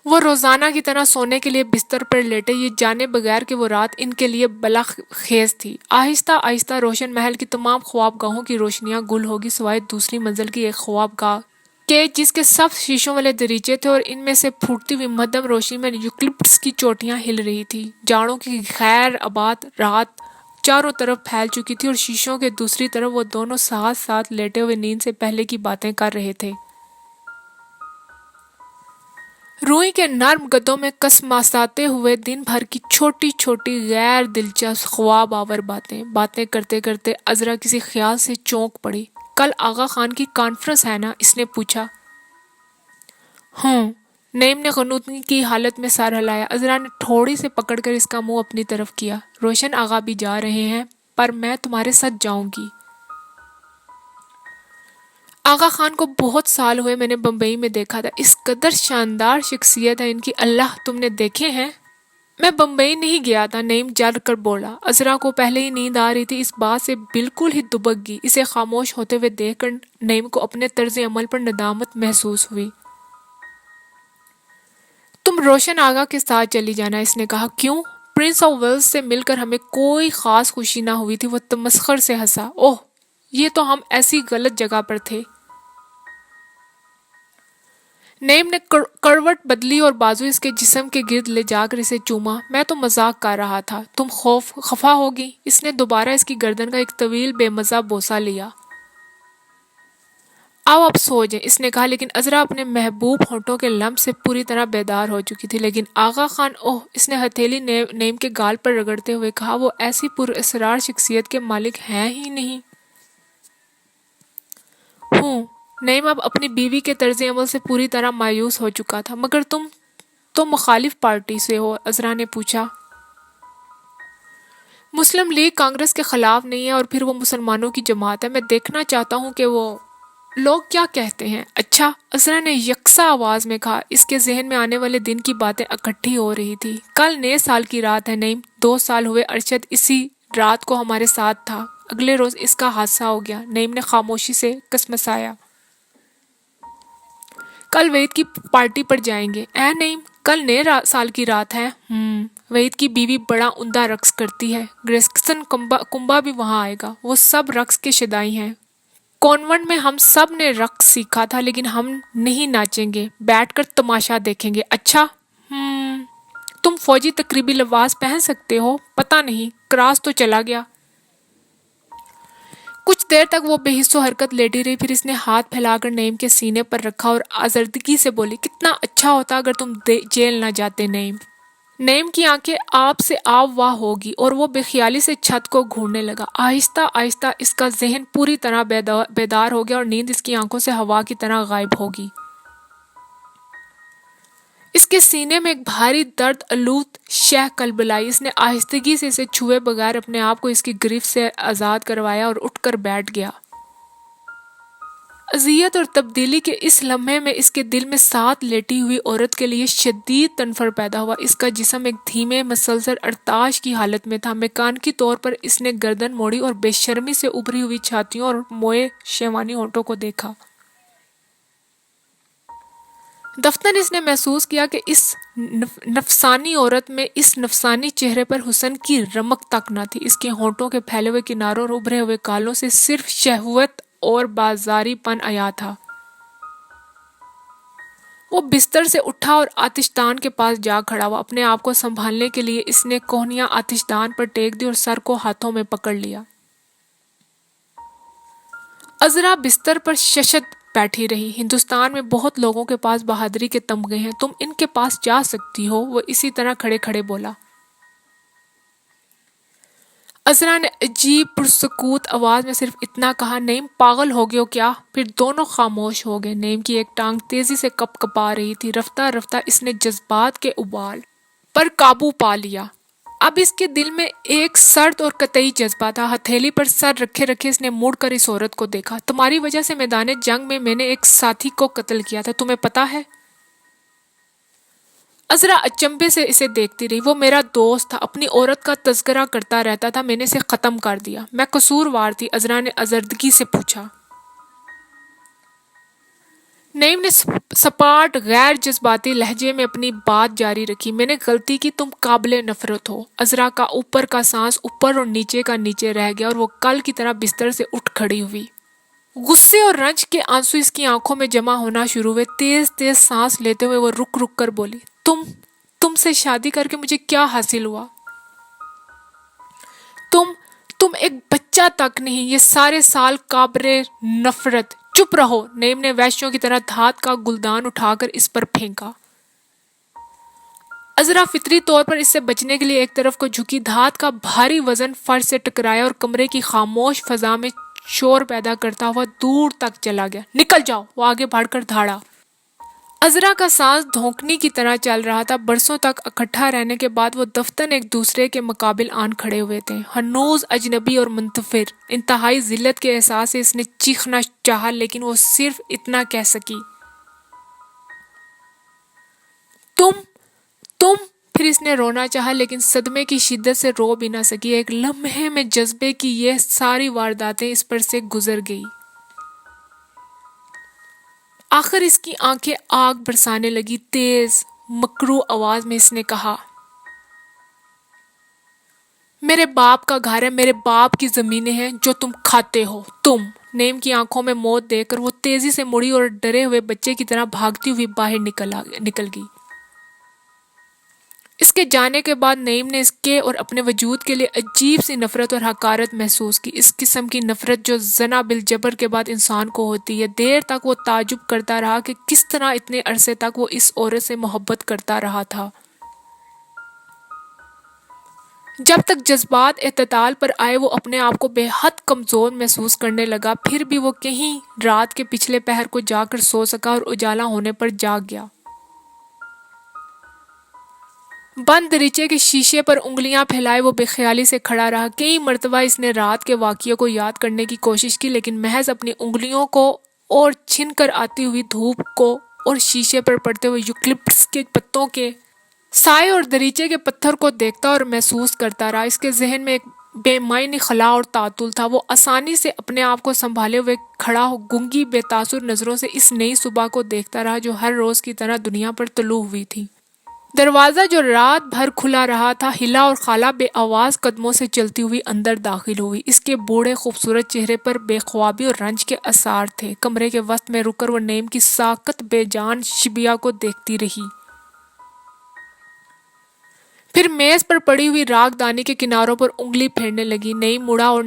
وہ روزانہ کی طرح سونے کے لیے بستر پر لیٹے، یہ جانے بغیر کہ وہ رات ان کے لیے بلا خیز تھی۔ آہستہ آہستہ روشن محل کی تمام خوابگاہوں کی روشنیاں گل ہوگی سوائے دوسری منزل کی ایک خوابگاہ کے جس کے سخت شیشوں والے دریچے تھے اور ان میں سے پھوٹتی ہوئی مدھم روشنی میں یوکلپٹس کی چوٹیاں ہل رہی تھی۔ جاڑوں کی غیر آباد رات چاروں طرف پھیل چکی تھی اور شیشوں کے دوسری طرف وہ دونوں ساتھ ساتھ لیٹے ہوئے نیند سے پہلے کی باتیں کر رہے تھے۔ روئی کے نرم گدوں میں کسمساتے ہوئے دن بھر کی چھوٹی چھوٹی غیر دلچسپ خواب آور باتیں کرتے کرتے عذرا کسی خیال سے چونک پڑی۔ کل آغا خان کی کانفرنس ہے نا؟ اس نے پوچھا۔ ہوں، نعیم نے غنودگی کی حالت میں سر ہلایا۔ عذرا نے تھوڑی سے پکڑ کر اس کا منہ اپنی طرف کیا۔ روشن آغا بھی جا رہے ہیں پر میں تمہارے ساتھ جاؤں گی۔ آغا خان کو بہت سال ہوئے میں نے بمبئی میں دیکھا تھا، اس قدر شاندار شخصیت ہے ان کی، اللہ تم نے دیکھے ہیں؟ میں بمبئی نہیں گیا تھا، نعیم جل کر بولا۔ عذرا کو پہلے ہی نیند آ رہی تھی، اس بات سے بالکل ہی دبک گئی۔ اسے خاموش ہوتے ہوئے دیکھ کر نعیم کو اپنے طرز عمل پر ندامت محسوس ہوئی۔ تم روشن آغا کے ساتھ چلی جانا، اس نے کہا۔ کیوں؟ پرنس آف ویلز سے مل کر ہمیں کوئی خاص خوشی نہ ہوئی تھی۔ وہ تمسخر سے ہنسا۔ اوہ، یہ تو ہم ایسی غلط جگہ پر تھے۔ نعیم نے کروٹ بدلی اور بازو اس کے جسم کے گرد لے جا کر اسے چوما۔ میں تو مذاق کر رہا تھا، تم خفا ہوگی۔ اس نے دوبارہ اس کی گردن کا ایک طویل بے مزہ بوسہ لیا۔ آؤ اب سو جائیں، اس نے کہا، لیکن عذرا اپنے محبوب ہونٹوں کے لمس سے پوری طرح بیدار ہو چکی تھی۔ لیکن آغا خان، اوہ، اس نے ہتھیلی نعیم کے گال پر رگڑتے ہوئے کہا، وہ ایسی پر اسرار شخصیت کے مالک ہیں ہی نہیں۔ ہوں۔ نعیم اب اپنی بیوی کے طرز عمل سے پوری طرح مایوس ہو چکا تھا۔ مگر تم تو مخالف پارٹی سے ہو، عذرا نے پوچھا۔ مسلم لیگ کانگریس کے خلاف نہیں ہے اور پھر وہ مسلمانوں کی جماعت ہے۔ میں دیکھنا چاہتا ہوں کہ وہ لوگ کیا کہتے ہیں۔ اچھا، عذرا نے یکساں آواز میں کہا۔ اس کے ذہن میں آنے والے دن کی باتیں اکٹھی ہو رہی تھی۔ کل نئے سال کی رات ہے نعیم، 2 سال ہوئے ارشد اسی رات کو ہمارے ساتھ تھا۔ اگلے روز اس کا حادثہ ہو گیا۔ نعیم نے خاموشی سے کسمسایا۔ کل وحید کی پارٹی پر جائیں گے۔ اے نعیم، کل نئے سال کی رات ہے۔ وحید کی بیوی بڑا عمدہ رقص کرتی ہے۔ گریسکسن کنبا بھی وہاں آئے گا۔ وہ سب رقص کے شیدائی ہیں۔ کانونٹ میں ہم سب نے رقص سیکھا تھا، لیکن ہم نہیں ناچیں گے، بیٹھ کر تماشا دیکھیں گے۔ اچھا، تم فوجی تقریبی لباس پہن سکتے ہو؟ پتہ نہیں، کراس تو چلا گیا۔ کچھ دیر تک وہ بے حس و حرکت لیٹی رہی، پھر اس نے ہاتھ پھیلا کر نعیم کے سینے پر رکھا اور آزردگی سے بولی، کتنا اچھا ہوتا اگر تم جیل نہ جاتے نعیم۔ نعیم کی آنکھیں آپ سے آب واہ ہوگی اور وہ بے خیالی سے چھت کو گھورنے لگا۔ آہستہ آہستہ اس کا ذہن پوری طرح بیدار ہو گیا اور نیند اس کی آنکھوں سے ہوا کی طرح غائب ہوگی۔ اس کے سینے میں ایک بھاری درد آلود شہ کلبلائی۔ اس نے آہستگی سے اسے چھوئے بغیر اپنے آپ کو اس کی گرفت سے آزاد کروایا اور اٹھ کر بیٹھ گیا۔ اذیت اور تبدیلی کے اس لمحے میں اس کے دل میں ساتھ لیٹی ہوئی عورت کے لیے شدید تنفر پیدا ہوا۔ اس کا جسم ایک دھیمے مسلسل ارتعاش کی حالت میں تھا۔ میکانیکی طور پر اس نے گردن موڑی اور بے شرمی سے ابھری ہوئی چھاتیوں اور موئے شیوانی ہونٹوں کو دیکھا۔ دفتن اس نے محسوس کیا کہ اس نفسانی عورت میں اس نفسانی چہرے پر حسن کی رمق تک نہ تھی۔ اس کے ہونٹوں کے پھیلے ہوئے کناروں اور ابھرے ہوئے گالوں سے صرف شہوت اور بازاری پن عیا تھا۔ وہ بستر سے اٹھا اور آتش دان کے پاس جا کھڑا ہوا۔ اپنے آپ کو سنبھالنے کے لیے اس نے کوہنیاں آتش دان پر ٹیک دی اور سر کو ہاتھوں میں پکڑ لیا۔ عذرا بستر پر ششت بیٹھی رہی۔ ہندوستان میں بہت لوگوں کے پاس بہادری کے تمغے ہیں، تم ان کے پاس جا سکتی ہو، وہ اسی طرح کھڑے کھڑے بولا۔ عذرا نے عجیب پرسکوت آواز میں صرف اتنا کہا، نعیم پاگل ہو گئے ہو کیا؟ پھر دونوں خاموش ہو گئے۔ نعیم کی ایک ٹانگ تیزی سے کپ کپا رہی تھی۔ رفتہ رفتہ اس نے جذبات کے ابال پر قابو پا لیا۔ اب اس کے دل میں ایک سرد اور قطعی جذبہ تھا۔ ہتھیلی پر سر رکھے رکھے اس نے مڑ کر اس عورت کو دیکھا۔ تمہاری وجہ سے میدان جنگ میں نے ایک ساتھی کو قتل کیا تھا، تمہیں پتہ ہے؟ عذرا اچنبھے سے اسے دیکھتی رہی۔ وہ میرا دوست تھا، اپنی عورت کا تذکرہ کرتا رہتا تھا، میں نے اسے ختم کر دیا۔ میں قصوروار تھی؟ عذرا نے آزردگی سے پوچھا۔ نعیم نے سپاٹ غیر جذباتی لہجے میں اپنی بات جاری رکھی، میں نے غلطی کی، تم قابل نفرت ہو۔ عذرا کا اوپر کا سانس اوپر اور نیچے کا نیچے رہ گیا اور وہ کل کی طرح بستر سے اٹھ کھڑی ہوئی۔ غصے اور رنج کے آنسو اس کی آنکھوں میں جمع ہونا شروع ہوئے۔ تیز تیز سانس لیتے ہوئے وہ رک رک کر بولی، تم سے شادی کر کے مجھے کیا حاصل ہوا؟ تم ایک بچہ تک نہیں، یہ سارے سال قابل نفرت۔ چپ رہو، نعیم نے وحشیوں کی طرح دھات کا گلدان اٹھا کر اس پر پھینکا۔ عذرا فطری طور پر اس سے بچنے کے لیے ایک طرف کو جھکی۔ دھات کا بھاری وزن فرش سے ٹکرایا اور کمرے کی خاموش فضا میں شور پیدا کرتا ہوا دور تک چلا گیا۔ نکل جاؤ، وہ آگے بڑھ کر دھاڑا۔ عذرا کا سانس دھونکنے کی طرح چل رہا تھا۔ برسوں تک اکٹھا رہنے کے بعد وہ دفتن ایک دوسرے کے مقابل آن کھڑے ہوئے تھے، ہنوز اجنبی اور منتفر۔ انتہائی ذلت کے احساس سے اس نے چیخنا چاہا، لیکن وہ صرف اتنا کہہ سکی، تم پھر اس نے رونا چاہا، لیکن صدمے کی شدت سے رو بھی نہ سکی۔ ایک لمحے میں جذبے کی یہ ساری وارداتیں اس پر سے گزر گئی۔ آخر اس کی آنکھیں آگ برسانے لگی۔ تیز مکروہ آواز میں اس نے کہا، میرے باپ کا گھر ہے، میرے باپ کی زمینیں ہیں جو تم کھاتے ہو تم۔ نعیم کی آنکھوں میں موت دیکھ کر وہ تیزی سے مڑی اور ڈرے ہوئے بچے کی طرح بھاگتی ہوئی باہر نکل گئی۔ اس کے جانے کے بعد نعیم نے اس کے اور اپنے وجود کے لیے عجیب سی نفرت اور حقارت محسوس کی، اس قسم کی نفرت جو زنا بالجبر کے بعد انسان کو ہوتی ہے۔ دیر تک وہ تعجب کرتا رہا کہ کس طرح اتنے عرصے تک وہ اس عورت سے محبت کرتا رہا تھا۔ جب تک جذبات اعتدال پر آئے وہ اپنے آپ کو بے حد کمزور محسوس کرنے لگا، پھر بھی وہ کہیں رات کے پچھلے پہر کو جا کر سو سکا اور اجالا ہونے پر جاگ گیا۔ بند دریچے کے شیشے پر انگلیاں پھیلائے وہ بے خیالی سے کھڑا رہا۔ کئی مرتبہ اس نے رات کے واقعے کو یاد کرنے کی کوشش کی، لیکن محض اپنی انگلیوں کو اور چھن کر آتی ہوئی دھوپ کو اور شیشے پر پڑتے ہوئے یوکلپٹس کے پتوں کے سائے اور دریچے کے پتھر کو دیکھتا اور محسوس کرتا رہا۔ اس کے ذہن میں ایک بے معنی خلا اور تعطل تھا۔ وہ آسانی سے اپنے آپ کو سنبھالے ہوئے کھڑا ہو گنگی بے تاثر نظروں سے اس نئی صبح کو دیکھتا رہا جو ہر روز کی طرح دنیا پر طلوع ہوئی تھی۔ دروازہ جو رات بھر کھلا رہا تھا ہلا اور خالہ بے آواز قدموں سے چلتی ہوئی اندر داخل ہوئی۔ اس کے بوڑھے خوبصورت چہرے پر بے خوابی اور رنج کے آثار تھے۔ کمرے کے وسط میں رک کر وہ نعیم کی ساکت بے جان شبیہ کو دیکھتی رہی، پھر میز پر پڑی ہوئی راگ دانی کے کناروں پر انگلی پھیرنے لگی۔ نعیم مڑا اور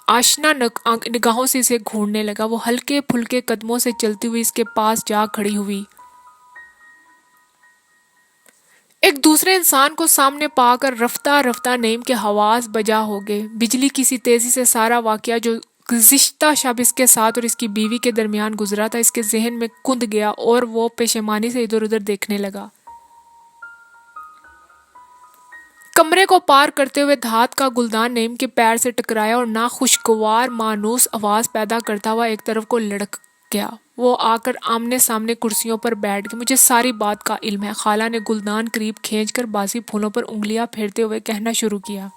آشنا نگاہوں سے اسے گھورنے لگا۔ وہ ہلکے پھلکے قدموں سے چلتی ہوئی اس کے پاس جا کھڑی ہوئی۔ ایک دوسرے انسان کو سامنے پا کر رفتہ رفتہ نعیم کے حواس بجا ہو گئے۔ بجلی کی سی تیزی سے سارا واقعہ جو گزشتہ شب اس کے ساتھ اور اس کی بیوی کے درمیان گزرا تھا اس کے ذہن میں کند گیا اور وہ پشیمانی سے ادھر ادھر دیکھنے لگا۔ کمرے کو پار کرتے ہوئے دھات کا گلدان نعیم کے پیر سے ٹکرایا اور ناخوشگوار مانوس آواز پیدا کرتا ہوا ایک طرف کو لڑک گیا۔ وہ آ کر آمنے سامنے کرسیوں پر بیٹھ گئے۔ مجھے ساری بات کا علم ہے، خالہ نے گلدان قریب کھینچ کر باسی پھولوں پر انگلیاں پھیرتے ہوئے کہنا شروع کیا۔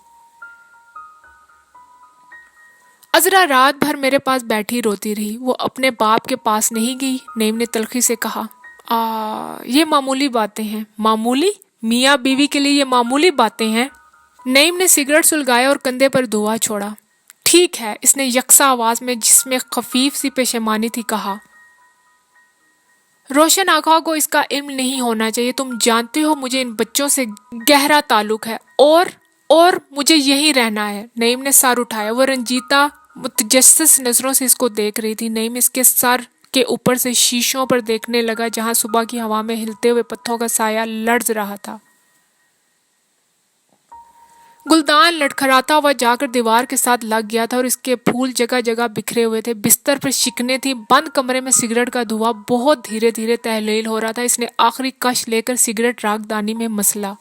عذرا رات بھر میرے پاس بیٹھی روتی رہی، وہ اپنے باپ کے پاس نہیں گئی۔ نعیم نے تلخی سے کہا، یہ معمولی باتیں ہیں۔ معمولی؟ میاں بیوی کے لیے یہ معمولی باتیں ہیں؟ نعیم نے سگریٹ سلگایا اور کندھے پر دھواں چھوڑا۔ ٹھیک ہے، اس نے یکساں آواز میں جس میں خفیف سی پشیمانی تھی کہا۔ روشن آنکھوں کو اس کا علم نہیں ہونا چاہیے، تم جانتے ہو مجھے ان بچوں سے گہرا تعلق ہے اور مجھے یہی رہنا ہے۔ نعیم نے سر اٹھایا، وہ رنجیدہ متجسس نظروں سے اس کو دیکھ رہی تھی۔ نعیم اس کے سر کے اوپر سے شیشوں پر دیکھنے لگا جہاں صبح کی ہوا میں ہلتے ہوئے پتوں کا سایہ لرز رہا تھا۔ گلدان لڑکھڑاتا ہوا جا کر دیوار کے ساتھ لگ گیا تھا اور اس کے پھول جگہ جگہ بکھرے ہوئے تھے۔ بستر پر شکنیں تھیں۔ بند کمرے میں سگریٹ کا دھواں بہت دھیرے دھیرے تحلیل ہو رہا تھا۔ اس نے آخری کش لے کر سگریٹ راگ دانی میں مسلا۔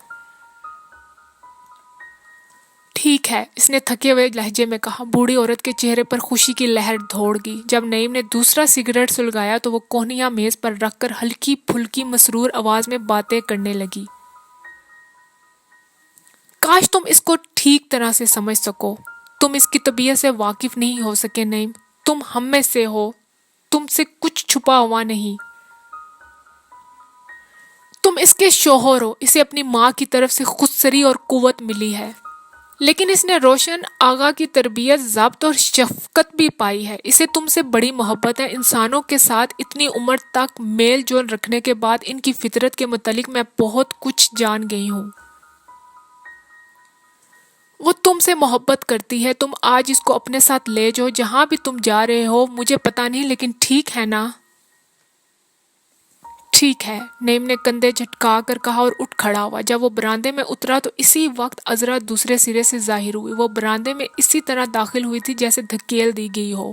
ٹھیک ہے، اس نے تھکے ہوئے لہجے میں کہا۔ بوڑھی عورت کے چہرے پر خوشی کی لہر دوڑ گئی۔ جب نعیم نے دوسرا سگریٹ سلگایا تو وہ کوہنیاں میز پر رکھ کر ہلکی پھلکی مسرور آواز میں باتیں کرنے لگی۔ کاش تم اس کو ٹھیک طرح سے سمجھ سکو۔ تم اس کی طبیعت سے واقف نہیں ہو سکے نعیم، تم ہم میں سے ہو، تم سے کچھ چھپا ہوا نہیں۔ تم اس کے شوہر ہو، اسے اپنی ماں کی طرف سے خودسری اور قوت ملی ہے، لیکن اس نے روشن آغا کی تربیت، ضبط اور شفقت بھی پائی ہے۔ اسے تم سے بڑی محبت ہے۔ انسانوں کے ساتھ اتنی عمر تک میل جول رکھنے کے بعد ان کی فطرت کے متعلق میں بہت کچھ جان گئی ہوں۔ وہ تم سے محبت کرتی ہے۔ تم آج اس کو اپنے ساتھ لے جاؤ جہاں بھی تم جا رہے ہو، مجھے پتا نہیں لیکن ٹھیک ہے نا؟ ٹھیک ہے، نعیم نے کندھے جھٹکا کر کہا اور اٹھ کھڑا ہوا۔ جب وہ برآمدے میں اترا تو اسی وقت عذرا دوسرے سرے سے ظاہر ہوئی۔ وہ برآمدے میں اسی طرح داخل ہوئی تھی جیسے دھکیل دی گئی ہو۔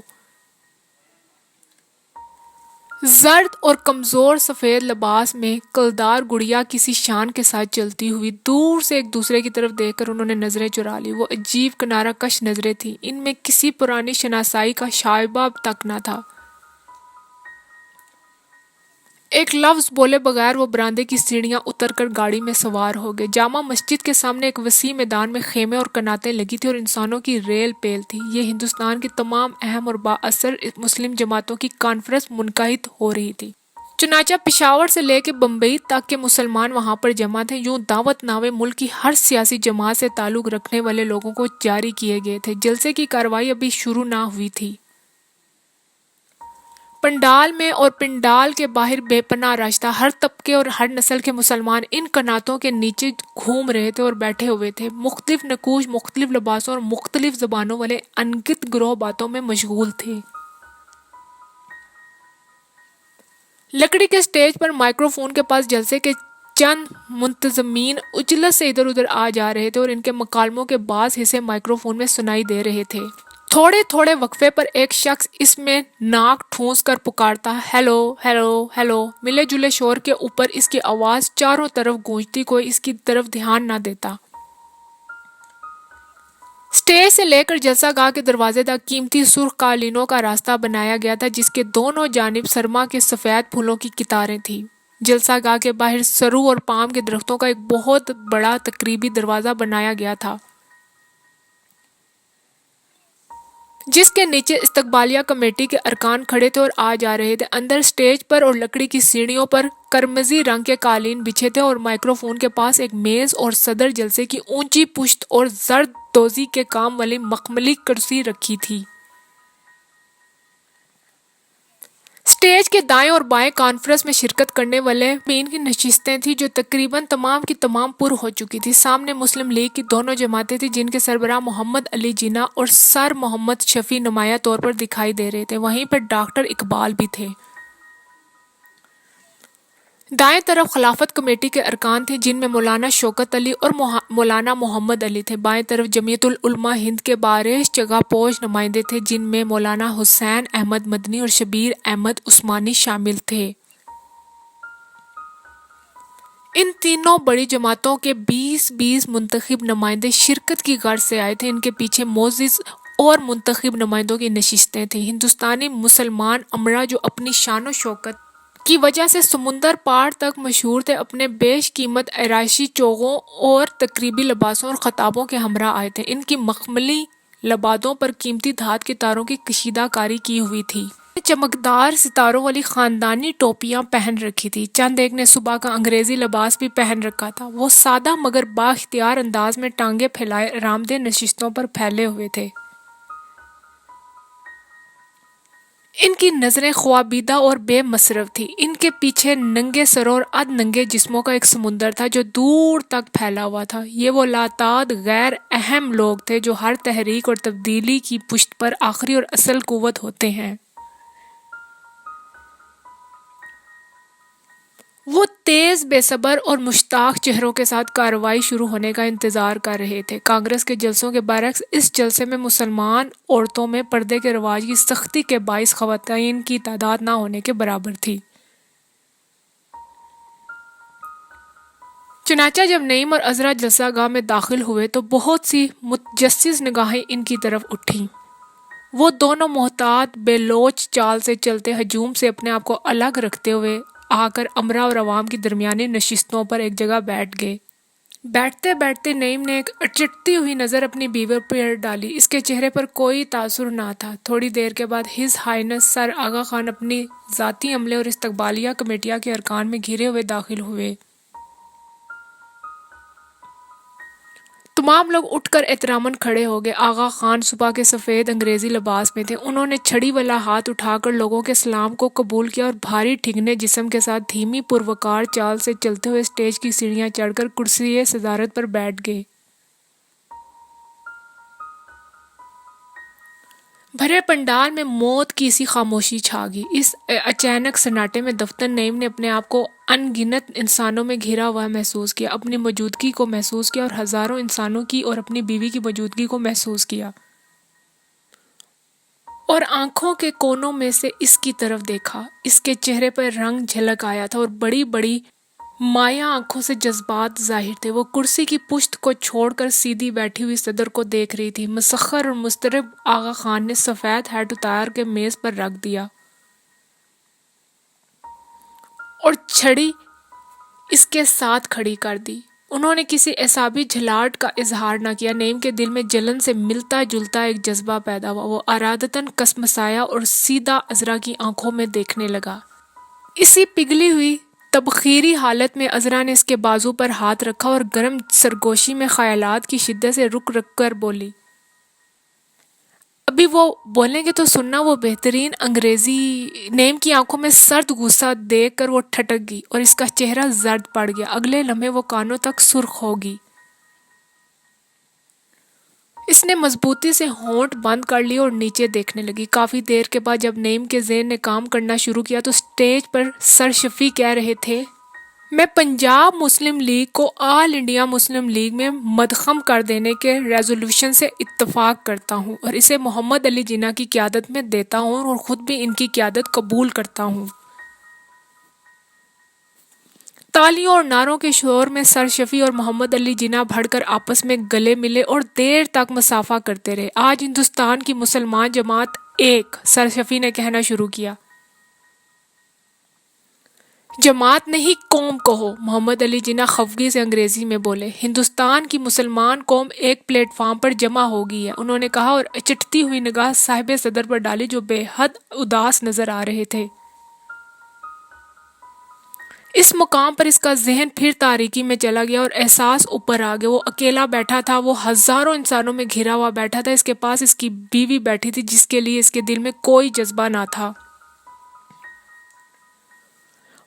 زرد اور کمزور سفید لباس میں کلدار گڑیا کسی شان کے ساتھ چلتی ہوئی دور سے ایک دوسرے کی طرف دیکھ کر انہوں نے نظریں چرا لی۔ وہ عجیب کنارہ کش نظریں تھیں، ان میں کسی پرانی شناسائی کا شائبہ تک نہ تھا۔ ایک لفظ بولے بغیر وہ برآمدے کی سیڑھیاں اتر کر گاڑی میں سوار ہو گئے۔ جامع مسجد کے سامنے ایک وسیع میدان میں خیمے اور کناتیں لگی تھی اور انسانوں کی ریل پیل تھی۔ یہ ہندوستان کی تمام اہم اور با اثر مسلم جماعتوں کی کانفرنس منعقد ہو رہی تھی۔ چنانچہ پشاور سے لے کے بمبئی تک کے مسلمان وہاں پر جمع تھے. یوں دعوت نامے ملک کی ہر سیاسی جماعت سے تعلق رکھنے والے لوگوں کو جاری کیے گئے تھے. جلسے کی کارروائی ابھی شروع نہ ہوئی تھی. پنڈال میں اور پنڈال کے باہر بے پناہ رش تھا. ہر طبقے اور ہر نسل کے مسلمان ان کناتوں کے نیچے گھوم رہے تھے اور بیٹھے ہوئے تھے. مختلف نقوش، مختلف لباسوں اور مختلف زبانوں والے انگت گروہ باتوں میں مشغول تھے. لکڑی کے سٹیج پر مائکرو فون کے پاس جلسے کے چند منتظمین اجلس سے ادھر ادھر آ جا رہے تھے اور ان کے مکالموں کے بعض حصے مائکرو فون میں سنائی دے رہے تھے. تھوڑے تھوڑے وقفے پر ایک شخص اس میں ناک ٹھونس کر پکارتا، ہیلو ہیلو ہیلو. ملے جلے شور کے اوپر اس کی آواز چاروں طرف گونجتی، کوئی اس کی طرف دھیان نہ دیتا. اسٹیج سے لے کر جلسہ گاہ کے دروازے تک قیمتی سرخ قالینوں کا راستہ بنایا گیا تھا جس کے دونوں جانب سرما کے سفید پھولوں کی قطاریں تھیں. جلسہ گاہ کے باہر سرو اور پام کے درختوں کا ایک بہت بڑا تقریبی دروازہ بنایا گیا تھا جس کے نیچے استقبالیہ کمیٹی کے ارکان کھڑے تھے اور آ جا رہے تھے. اندر اسٹیج پر اور لکڑی کی سیڑھیوں پر کرمزی رنگ کے قالین بچھے تھے اور مائکرو فون کے پاس ایک میز اور صدر جلسے کی اونچی پشت اور زرد دوزی کے کام والی مخملی کرسی رکھی تھی. اسٹیج کے دائیں اور بائیں کانفرنس میں شرکت کرنے والے مین کی نشستیں تھیں جو تقریباً تمام کی تمام پر ہو چکی تھی. سامنے مسلم لیگ کی دونوں جماعتیں تھیں جن کے سربراہ محمد علی جناح اور سر محمد شفیع نمایاں طور پر دکھائی دے رہے تھے. وہیں پر ڈاکٹر اقبال بھی تھے. دائیں طرف خلافت کمیٹی کے ارکان تھے جن میں مولانا شوکت علی اور مولانا محمد علی تھے. بائیں طرف جمعیت العلماء ہند کے بارش جگہ پوش نمائندے تھے جن میں مولانا حسین احمد مدنی اور شبیر احمد عثمانی شامل تھے. ان تینوں بڑی جماعتوں کے 20 منتخب نمائندے شرکت کی غرض سے آئے تھے. ان کے پیچھے معزز اور منتخب نمائندوں کی نشستیں تھیں. ہندوستانی مسلمان امرا جو اپنی شان و شوکت کی وجہ سے سمندر پار تک مشہور تھے اپنے بیش قیمت عرائشی چوغوں اور تقریبی لباسوں اور خطابوں کے ہمراہ آئے تھے. ان کی مخملی لبادوں پر قیمتی دھات کے تاروں کی کشیدہ کاری کی ہوئی تھی. چمکدار ستاروں والی خاندانی ٹوپیاں پہن رکھی تھی. چند ایک نے صبح کا انگریزی لباس بھی پہن رکھا تھا. وہ سادہ مگر بااختیار انداز میں ٹانگیں پھیلائے آرامدہ نشستوں پر پھیلے ہوئے تھے. ان کی نظریں خوابیدہ اور بے مصرف تھیں. ان کے پیچھے ننگے سروں اور اد ننگے جسموں کا ایک سمندر تھا جو دور تک پھیلا ہوا تھا. یہ وہ لاتعداد غیر اہم لوگ تھے جو ہر تحریک اور تبدیلی کی پشت پر آخری اور اصل قوت ہوتے ہیں. وہ تیز، بے صبر اور مشتاق چہروں کے ساتھ کارروائی شروع ہونے کا انتظار کر رہے تھے. کانگریس کے جلسوں کے برعکس اس جلسے میں مسلمان عورتوں میں پردے کے رواج کی سختی کے باعث خواتین کی تعداد نہ ہونے کے برابر تھی. چنانچہ جب نعیم اور عذرا جلسہ گاہ میں داخل ہوئے تو بہت سی متجسس نگاہیں ان کی طرف اٹھیں. وہ دونوں محتاط بے لوچ چال سے چلتے ہجوم سے اپنے آپ کو الگ رکھتے ہوئے آ کر امرا اور عوام کی درمیانی نشستوں پر ایک جگہ بیٹھ گئے. بیٹھتے بیٹھتے نعیم نے ایک اچٹتی ہوئی نظر اپنی بیوی پر ڈالی. اس کے چہرے پر کوئی تاثر نہ تھا. تھوڑی دیر کے بعد ہز ہائنس سر آغا خان اپنی ذاتی عملے اور استقبالیہ کمیٹیاں کے ارکان میں گھرے ہوئے داخل ہوئے. تمام لوگ اٹھ کر احتراماً کھڑے ہو گئے. آغا خان صبح کے سفید انگریزی لباس میں تھے. انہوں نے چھڑی والا ہاتھ اٹھا کر لوگوں کے سلام کو قبول کیا اور بھاری ٹھگنے جسم کے ساتھ دھیمی پروقار چال سے چلتے ہوئے اسٹیج کی سیڑھیاں چڑھ کر کرسی صدارت پر بیٹھ گئے. بھرے پنڈال میں موت کی سی خاموشی چھا گئی. اس اچانک سناٹے میں دفتر نعیم نے اپنے آپ کو ان گنت انسانوں میں گھرا ہوا محسوس کیا، اپنی موجودگی کو محسوس کیا اور ہزاروں انسانوں کی اور اپنی بیوی کی موجودگی کو محسوس کیا اور آنکھوں کے کونوں میں سے اس کی طرف دیکھا. اس کے چہرے پر رنگ جھلک آیا تھا اور بڑی بڑی مایہ آنکھوں سے جذبات ظاہر تھے. وہ کرسی کی پشت کو چھوڑ کر سیدھی بیٹھی ہوئی صدر کو دیکھ رہی تھی. مسخر اور مضطرب آغا خان نے سفید ہیٹ اتار کے میز پر رکھ دیا اور چھڑی اس کے ساتھ کھڑی کر دی. انہوں نے کسی اعصابی جھلاٹ کا اظہار نہ کیا. نعیم کے دل میں جلن سے ملتا جلتا ایک جذبہ پیدا ہوا. وہ ارادتاً کسمسایا اور سیدھا عذرا کی آنکھوں میں دیکھنے لگا. اسی پگھلی ہوئی تبخیری حالت میں عذرا نے اس کے بازو پر ہاتھ رکھا اور گرم سرگوشی میں خیالات کی شدت سے رک رک کر بولی، ابھی وہ بولیں گے تو سننا۔ وہ بہترین انگریزی نیم کی آنکھوں میں سرد غصہ دیکھ کر وہ ٹھٹک گئی اور اس کا چہرہ زرد پڑ گیا۔ اگلے لمحے وہ کانوں تک سرخ ہو گئی۔ اس نے مضبوطی سے ہونٹ بند کر لی اور نیچے دیکھنے لگی۔ کافی دیر کے بعد جب نعیم کے ذہن نے کام کرنا شروع کیا تو سٹیج پر سر شفیع کہہ رہے تھے، میں پنجاب مسلم لیگ کو آل انڈیا مسلم لیگ میں مدغم کر دینے کے ریزولوشن سے اتفاق کرتا ہوں اور اسے محمد علی جناح کی قیادت میں دیتا ہوں اور خود بھی ان کی قیادت قبول کرتا ہوں۔ تالیوں اور نعروں کے شور میں سر شفیع اور محمد علی جناح بڑھ کر آپس میں گلے ملے اور دیر تک مصافحہ کرتے رہے۔ آج ہندوستان کی مسلمان جماعت ایک، سر شفیع نے کہنا شروع کیا۔ جماعت نہیں قوم کہو، محمد علی جناح خفگی سے انگریزی میں بولے۔ ہندوستان کی مسلمان قوم ایک پلیٹ فارم پر جمع ہو گئی ہے، انہوں نے کہا اور اچٹتی ہوئی نگاہ صاحب صدر پر ڈالی جو بے حد اداس نظر آ رہے تھے۔ اس مقام پر اس کا ذہن پھر تاریکی میں چلا گیا اور احساس اوپر آ گیا۔ وہ اکیلا بیٹھا تھا، وہ ہزاروں انسانوں میں گھرا ہوا بیٹھا تھا۔ اس کے پاس اس کی بیوی بیٹھی تھی جس کے لیے اس کے دل میں کوئی جذبہ نہ تھا۔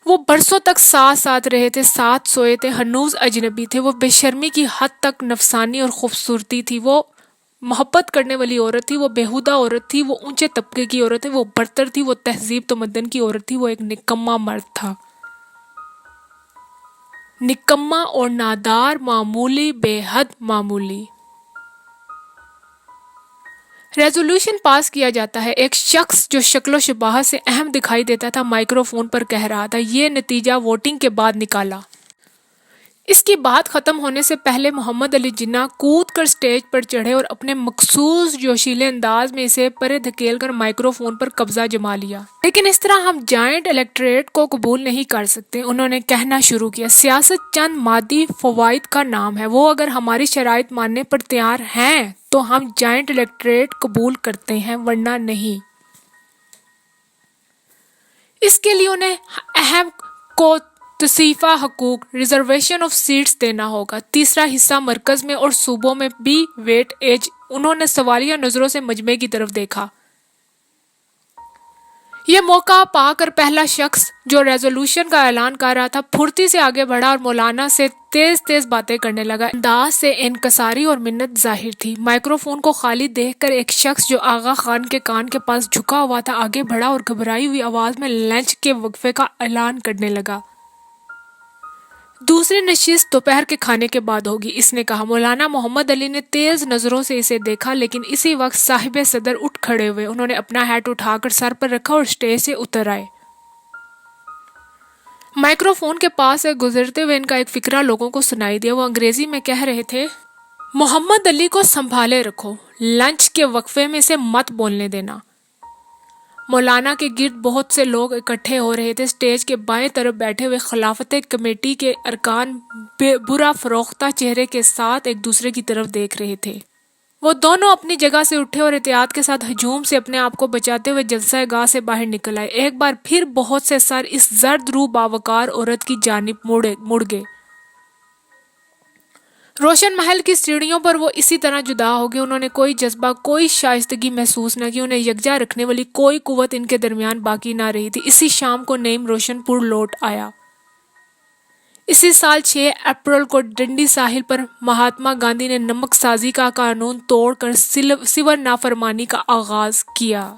وہ برسوں تک ساتھ رہے تھے، ساتھ سوئے تھے، ہنوز اجنبی تھے۔ وہ بے شرمی کی حد تک نفسانی اور خوبصورتی تھی، وہ محبت کرنے والی عورت تھی، وہ بیہودہ عورت تھی، وہ اونچے طبقے کی عورت تھی، وہ برتر تھی، وہ تہذیب تمدن کی عورت تھی، وہ ایک نکما مرد تھا، نکما اور نادار، معمولی، بے حد معمولی۔ ریزولوشن پاس کیا جاتا ہے۔ ایک شخص جو شکل و شباہت سے اہم دکھائی دیتا تھا مائکرو فون پر کہہ رہا تھا، یہ نتیجہ ووٹنگ کے بعد نکالا۔ اس کی بات ختم ہونے سے پہلے محمد علی جناح کود کر سٹیج پر چڑھے اور اپنے مخصوص جوشیلے انداز میں اسے پرے دھکیل کر مائکرو فون پر قبضہ جما لیا۔ لیکن اس طرح ہم جائنٹ الیکٹوریٹ کو قبول نہیں کر سکتے، انہوں نے کہنا شروع کیا۔ سیاست چند مادی فوائد کا نام ہے، وہ اگر ہماری شرائط ماننے پر تیار ہیں تو ہم جائنٹ الیکٹوریٹ قبول کرتے ہیں، ورنہ نہیں۔ اس کے لیے انہیں اہم کو تصفیہ حقوق، ریزرویشن آف سیٹس دینا ہوگا۔ تیسرا حصہ مرکز میں اور صوبوں میں بھی ویٹ ایج۔ انہوں نے سوالیہ نظروں سے مجمع کی طرف دیکھا۔ یہ موقع پا کر پہلا شخص جو ریزولوشن کا اعلان کر رہا تھا پھرتی سے آگے بڑھا اور مولانا سے تیز باتیں کرنے لگا۔ انداز سے انکساری اور منت ظاہر تھی۔ مائکرو فون کو خالی دیکھ کر ایک شخص جو آغا خان کے کان کے پاس جھکا ہوا تھا آگے بڑھا اور گھبرائی ہوئی آواز میں لنچ کے وقفے کا اعلان کرنے لگا۔ دوسری نشست دوپہر کے کھانے کے بعد ہوگی، اس نے کہا۔ مولانا محمد علی نے تیز نظروں سے اسے دیکھا، لیکن اسی وقت صاحب صدر اٹھ کھڑے ہوئے۔ انہوں نے اپنا ہیٹ اٹھا کر سر پر رکھا اور سٹیج سے اتر آئے۔ مائکرو فون کے پاس سے گزرتے ہوئے ان کا ایک فقرہ لوگوں کو سنائی دیا۔ وہ انگریزی میں کہہ رہے تھے، محمد علی کو سنبھالے رکھو، لنچ کے وقفے میں اسے مت بولنے دینا۔ مولانا کے گرد بہت سے لوگ اکٹھے ہو رہے تھے۔ سٹیج کے بائیں طرف بیٹھے ہوئے خلافت کمیٹی کے ارکان برا فروختہ چہرے کے ساتھ ایک دوسرے کی طرف دیکھ رہے تھے۔ وہ دونوں اپنی جگہ سے اٹھے اور احتیاط کے ساتھ ہجوم سے اپنے آپ کو بچاتے ہوئے جلسہ گاہ سے باہر نکل آئے۔ ایک بار پھر بہت سے سر اس زرد رو باوقار عورت کی جانب مڑ گئے۔ روشن محل کی سیڑھیوں پر وہ اسی طرح جدا ہو گئے۔ انہوں نے کوئی جذبہ، کوئی شائستگی محسوس نہ کی، انہیں یکجا رکھنے والی کوئی قوت ان کے درمیان باقی نہ رہی تھی۔ اسی شام کو نعیم روشن پور لوٹ آیا۔ اسی سال 6 اپریل کو ڈنڈی ساحل پر مہاتما گاندھی نے نمک سازی کا قانون توڑ کر سول نافرمانی کا آغاز کیا۔